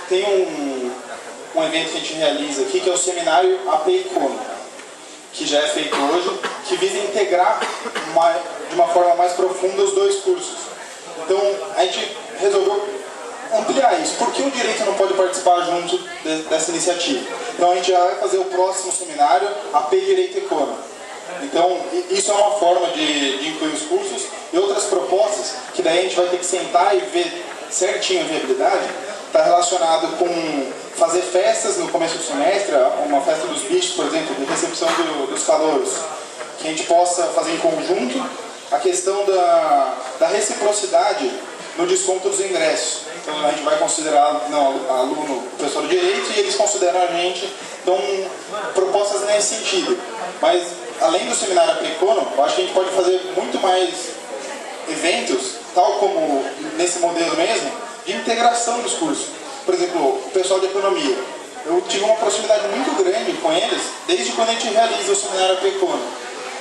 tem um evento que a gente realiza aqui, que é o seminário AP-Econo, que já é feito hoje, que visa integrar de uma forma mais profunda os dois cursos. Então, a gente resolveu ampliar isso. Por que o direito não pode participar junto dessa iniciativa? Então, a gente já vai fazer o próximo seminário, AP Direito Econo. Então, isso é uma forma de incluir os cursos e outras propostas, que daí a gente vai ter que sentar e ver certinho a viabilidade. Está relacionado com fazer festas no começo do semestre, uma festa dos bichos, por exemplo, de recepção dos calouros, que a gente possa fazer em conjunto. A questão da reciprocidade no desconto dos ingressos. Então a gente vai considerar aluno professor de direito e eles consideram a gente. Então, propostas nesse sentido. Mas, além do seminário Precono, eu acho que a gente pode fazer muito mais eventos, tal como nesse modelo mesmo, de integração dos cursos. Por exemplo, o pessoal de economia. Eu tive uma proximidade muito grande com eles desde quando a gente realiza o seminário Precono.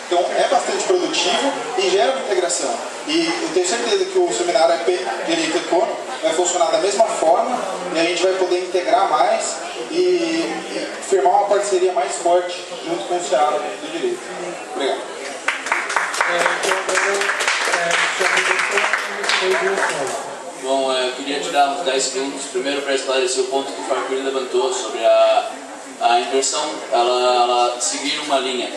Então é bastante produtivo e gera uma integração. E eu tenho certeza que o seminário Direito Econo vai funcionar da mesma forma e a gente vai poder integrar mais e firmar uma parceria mais forte junto com o CA do Direito. Obrigado. Bom, eu queria tirar uns 10 segundos primeiro para esclarecer o ponto que o Farcuri levantou sobre a inversão, ela seguir uma linha.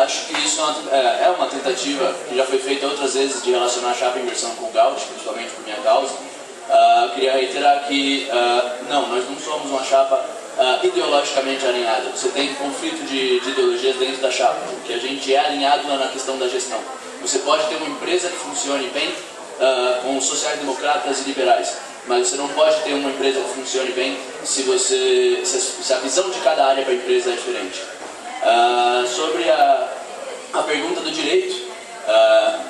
Acho que isso é uma tentativa que já foi feita outras vezes de relacionar a chapa inversão com o Gaut, principalmente por minha causa. Queria reiterar que não, nós não somos uma chapa ideologicamente alinhada. Você tem conflito de ideologias dentro da chapa, porque a gente é alinhado na questão da gestão. Você pode ter uma empresa que funcione bem com sociais-democratas e liberais, mas você não pode ter uma empresa que funcione bem se a visão de cada área para a empresa é diferente. Sobre a pergunta do direito,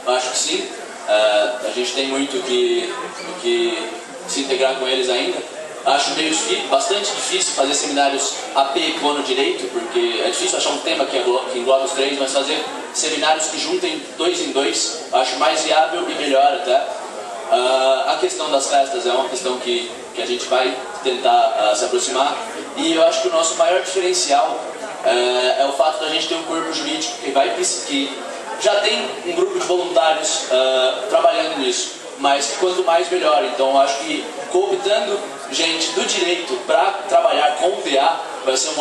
acho que sim, A gente tem muito que se integrar com eles ainda. Acho bastante difícil fazer seminários AP Econo Direito, porque é difícil achar um tema que engloba os três, mas fazer seminários que juntem 2 em 2, acho mais viável e melhor até. A questão das festas é uma questão que a gente vai tentar se aproximar, e eu acho que o nosso maior diferencial é o fato da gente ter um corpo jurídico que já tem um grupo de voluntários trabalhando nisso, mas que quanto mais melhor. Então eu acho que cooptando gente do direito para trabalhar com o DA vai ser um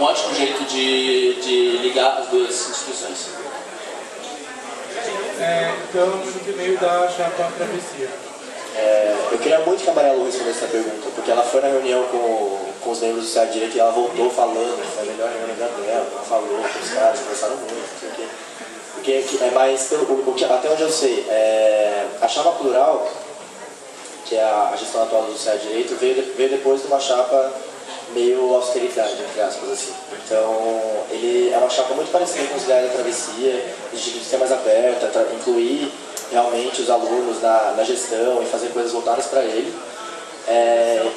ótimo jeito de ligar as duas instituições. Então, no minuto e meio da chapa travessia. Eu queria muito que a Maria Lu respondesse essa pergunta, porque ela foi na reunião com os membros do Estado de Direito e ela voltou falando que foi a melhor reunião dela, ela falou que os caras conversaram muito, não sei o quê. Mas até onde eu sei, a chapa plural, que é a gestão atual do Estado de Direito, veio depois de uma chapa meio austeridade, entre aspas, assim. Então, ele é uma chapa muito parecida com os ideais da travessia, de ser mais aberta, incluir realmente os alunos na gestão e fazer coisas voltadas para ele.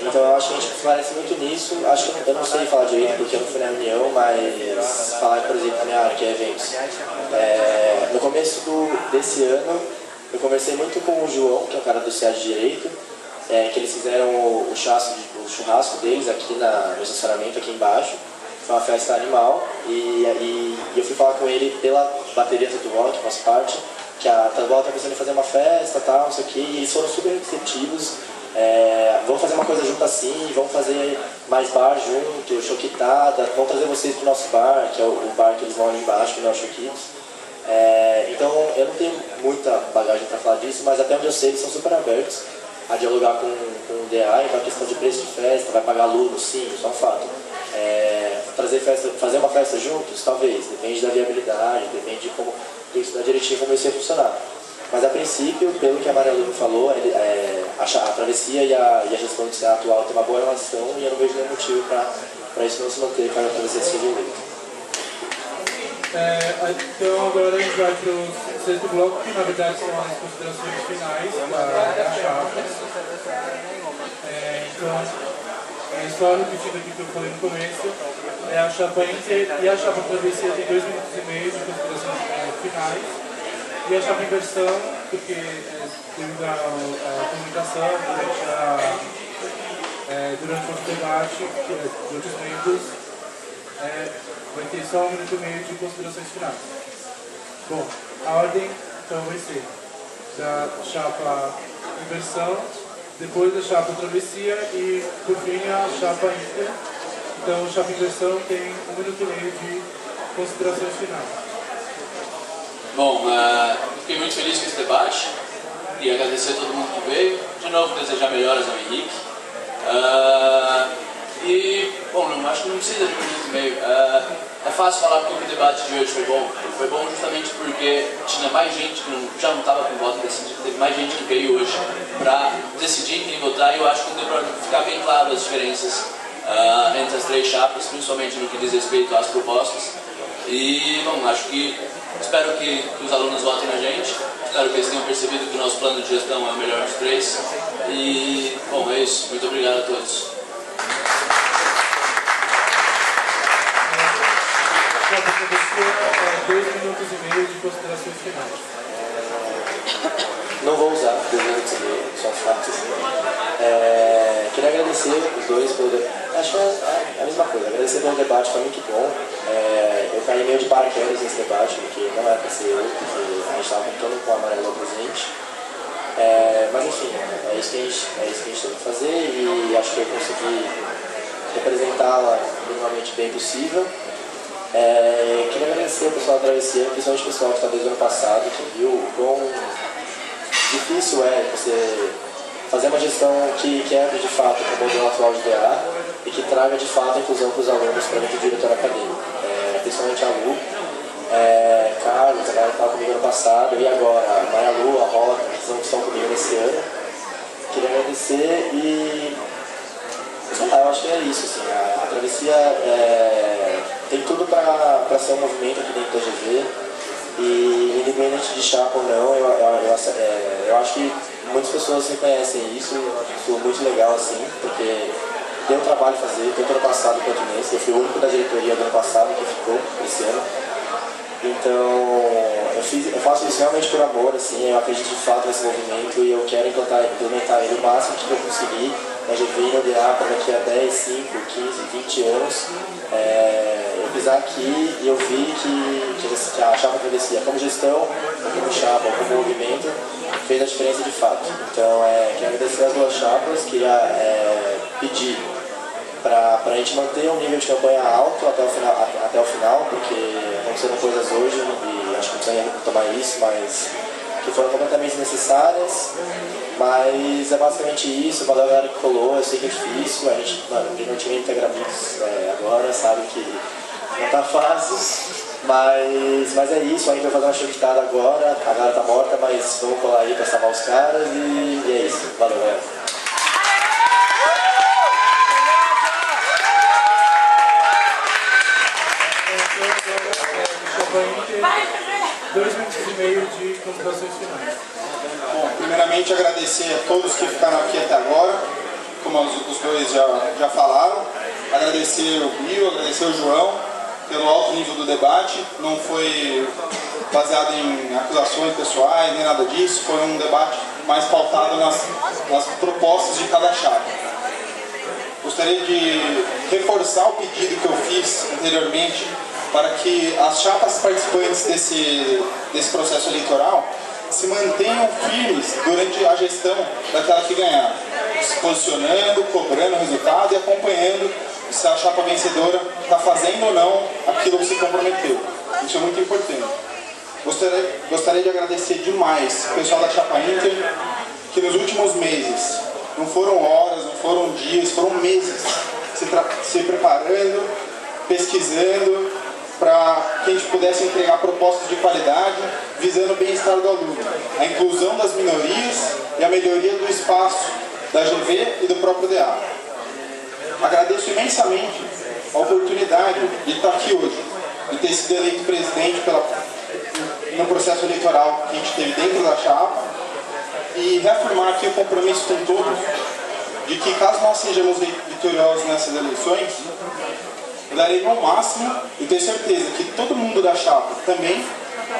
Então eu acho que a gente se parece muito nisso. Acho que eu não sei falar direito porque eu não fui na reunião, mas falar, por exemplo, na minha área, que é eventos. No começo desse ano, eu conversei muito com o João, que é o cara do CA de Direito, que eles fizeram o churrasco deles aqui no estacionamento, aqui embaixo. Foi uma festa animal e eu fui falar com ele pela bateria Tatubola, que faz parte, que a Tatubola está pensando em fazer uma festa e tal, não sei o que, e eles foram super receptivos. Vamos fazer uma coisa junto assim, vamos fazer mais bar junto, choquitada, vamos trazer vocês pro nosso bar, que é o bar que eles vão ali embaixo, que é o Choquitos. Então eu não tenho muita bagagem para falar disso, mas até onde eu sei eles são super abertos a dialogar com o DA, então a questão de preço de festa, vai pagar aluno, sim, isso é um fato. Fazer uma festa juntos, talvez, depende da viabilidade, depende de como estudar direitinho como isso ia funcionar. Mas a princípio, pelo que a Maria Lu falou, a travessia e a gestão do CA atual tem uma boa relação e eu não vejo nenhum motivo para isso não se manter para a travessia se direito. Então agora a gente vai para o sexto bloco, que na verdade são as considerações finais da chapa. Então, só repetindo aqui o que eu falei no começo, a chapa Inter e a chapa travessia tem 2 minutos e meio de considerações finais. E a chapa inversão, porque devido à comunicação, durante o debate, durante os membros, vai ter só 1 minuto e meio de considerações finais. Bom, a ordem então vai ser da chapa inversão, depois da chapa travessia e por fim a chapa Inter. Então a chapa inversão tem 1 minuto e meio de considerações finais. Bom, fiquei muito feliz com esse debate e agradecer a todo mundo que veio. De novo, desejar melhoras ao Henrique. Bom, acho que não precisa de 1 minuto e meio. É fácil falar porque o debate de hoje foi bom. Foi bom justamente porque tinha mais gente que já não estava com voto decidido, teve mais gente que veio hoje para decidir quem votar, e eu acho que deu para ficar bem claro as diferenças entre as 3 chapas, principalmente no que diz respeito às propostas. E, bom, espero que os alunos votem na gente, espero que eles tenham percebido que o nosso plano de gestão é o melhor dos 3. E, bom, é isso. Muito obrigado a todos. Para você, 2 minutos e meio de considerações finais. Não vou usar 2 minutos e meio, só fato. Queria agradecer os dois pelo debate. Acho que é a mesma coisa. Agradecer pelo debate, foi muito bom. Eu caí meio de paraquedas nesse debate, porque não era para ser eu, porque a gente estava contando com a Amarela presente. Mas enfim, é isso que a gente tem que fazer e acho que eu consegui representá-la minimamente bem possível. Queria agradecer ao pessoal da travessia, principalmente o pessoal que está desde o ano passado, que viu o quão difícil é você fazer uma gestão que quebre de fato com o modelo atual de DA e que traga de fato a inclusão para os alunos para dentro do diretor acadêmico. Principalmente a Lu, Carlos, a galera que estava comigo ano passado, e agora a Maria Lu, a Rola, que estão comigo nesse ano. Queria agradecer e eu acho que é isso, assim, a travessia tem tudo para ser um movimento aqui dentro da GV. E independente de chapa ou não, eu acho que muitas pessoas reconhecem isso, eu acho isso muito legal assim, porque deu trabalho fazer, tanto ano passado quanto nesse. Eu fui o único da diretoria do ano passado que ficou esse ano. Então, eu faço isso realmente por amor, assim, eu acredito de fato nesse movimento e eu quero implementar ele o máximo que eu conseguir na GV e no DA para daqui a 10, 5, 15, 20 anos. Eu pisar aqui e eu vi que a chapa que eu descia como gestão, como chapa, como movimento, fez a diferença de fato. Então, quero agradecer as duas chapas, queria pedir para a gente manter um nível de campanha alto até o final, porque aconteceram coisas hoje e acho que não precisa tomar isso, mas que foram completamente desnecessárias. Mas é basicamente isso, valeu a galera que colou, eu sei que é difícil, a gente não tinha integra amigos agora, sabe que não tá fácil, mas é isso, a gente vai fazer uma chuvitada agora, a galera tá morta, mas vamos colar aí pra salvar os caras e é isso, valeu galera. Dois minutos e meio de considerações finais. Bom, primeiramente agradecer a todos que ficaram aqui até agora, como os dois já falaram. Agradecer o Bio, agradecer o João pelo alto nível do debate. Não foi baseado em acusações pessoais, nem nada disso. Foi um debate mais pautado nas propostas de cada chapa. Gostaria de reforçar o pedido que eu fiz anteriormente para que as chapas participantes desse processo eleitoral se mantenham firmes durante a gestão daquela que ganhar, se posicionando, cobrando o resultado e acompanhando se a chapa vencedora está fazendo ou não aquilo que se comprometeu. Isso é muito importante. Gostaria de agradecer demais o pessoal da Chapa Inter, que nos últimos meses, não foram horas, não foram dias, foram meses, se preparando, pesquisando, para que a gente pudesse entregar propostas de qualidade, visando o bem-estar do aluno, a inclusão das minorias e a melhoria do espaço da GV e do próprio DA. Agradeço imensamente a oportunidade de estar aqui hoje, de ter sido eleito presidente no processo eleitoral que a gente teve dentro da chapa e reafirmar aqui o compromisso com todos de que, caso nós sejamos vitoriosos nessas eleições, eu darei o meu máximo e tenho certeza que todo mundo da chapa também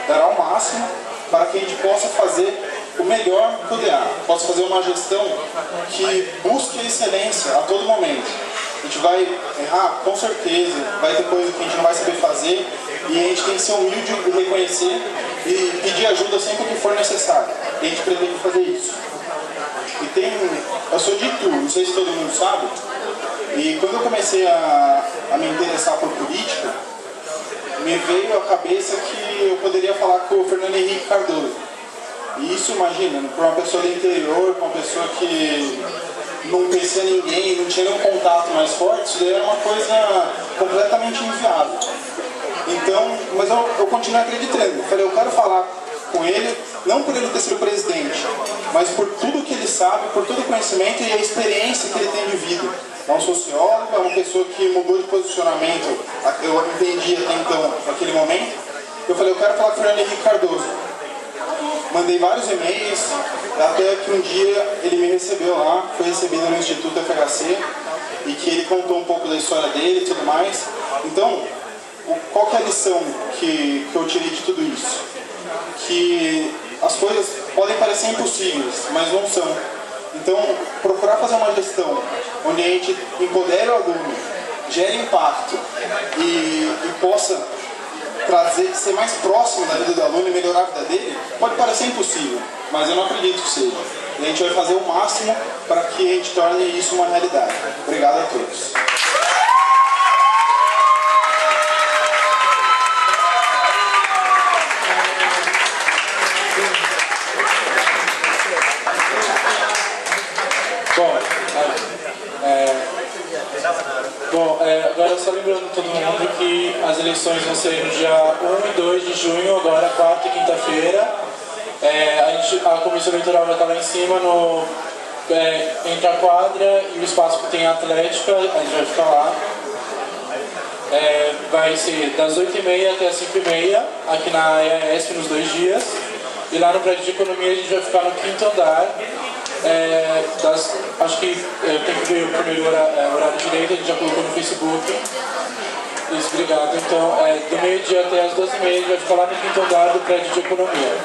dará o máximo para que a gente possa fazer o melhor que o DA, possa fazer uma gestão que busque a excelência a todo momento. A gente vai errar, com certeza, vai ter coisa que a gente não vai saber fazer e a gente tem que ser humilde e reconhecer e pedir ajuda sempre que for necessário. E a gente pretende fazer isso. Eu sou de Itu, não sei se todo mundo sabe, e quando eu comecei a me interessar por política, me veio à cabeça que eu poderia falar com o Fernando Henrique Cardoso. E isso, imagina, para uma pessoa do interior, para uma pessoa que não conhecia ninguém, não tinha nenhum contato mais forte, isso daí era uma coisa completamente inviável. Então, mas eu continuei acreditando. Falei, eu quero falar com ele, não por ele ter sido presidente, mas por tudo que ele sabe, por todo o conhecimento e a experiência que ele tem de vida. É um sociólogo, é uma pessoa que mudou de posicionamento, eu entendi até então, naquele momento. Eu falei, eu quero falar com o Fernando Henrique Cardoso. Mandei vários e-mails, até que um dia ele me recebeu lá, foi recebido no Instituto FHC, e que ele contou um pouco da história dele e tudo mais. Então, qual que é a lição que eu tirei de tudo isso? Que as coisas podem parecer impossíveis, mas não são. Então, procurar fazer uma gestão onde a gente empodere o aluno, gere impacto e possa ser mais próximo da vida do aluno e melhorar a vida dele, pode parecer impossível, mas eu não acredito que seja. E a gente vai fazer o máximo para que a gente torne isso uma realidade. Obrigado a todos. Agora só lembrando todo mundo que as eleições vão ser no dia 1 e 2 de junho, agora quarta e quinta-feira. A comissão eleitoral vai estar lá em cima, entre a quadra e o espaço que tem a atlética, a gente vai ficar lá. vai ser das 8h30 até as 5h30, aqui na EASP nos 2 dias. E lá no prédio de economia a gente vai ficar no 5º andar. Acho que tem que ver o primeiro horário direito, a gente já colocou no Facebook. Isso, obrigado. Então, do meio-dia até as 12h30 a gente vai ficar lá no 5º andar do prédio de economia.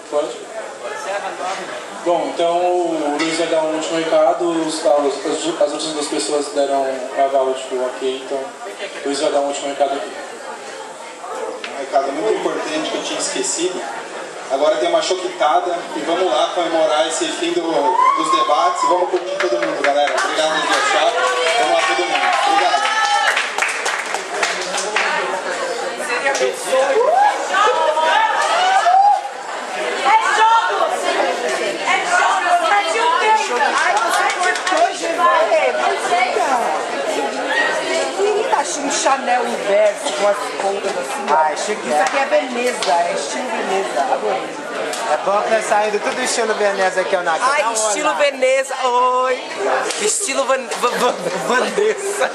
Pode? Bom, então o Luiz vai dar um último recado, as outras 2 pessoas deram um aval, tipo, ok, então o Luiz vai dar um último recado aqui. Um recado muito importante que eu tinha esquecido. Agora tem uma choquitada e vamos lá comemorar esse fim dos debates e vamos curtir todo mundo, galera. Obrigado, Deus, tchau. Vamos lá todo mundo. Obrigado. Achei um Chanel inverso com as pontas assim. Ai, chique. Isso aqui é Veneza, é estilo Veneza, adorei. É bom que nós saindo tudo estilo Veneza aqui, ó, na casa. Ai, estilo Veneza, oi. Estilo Vanessa.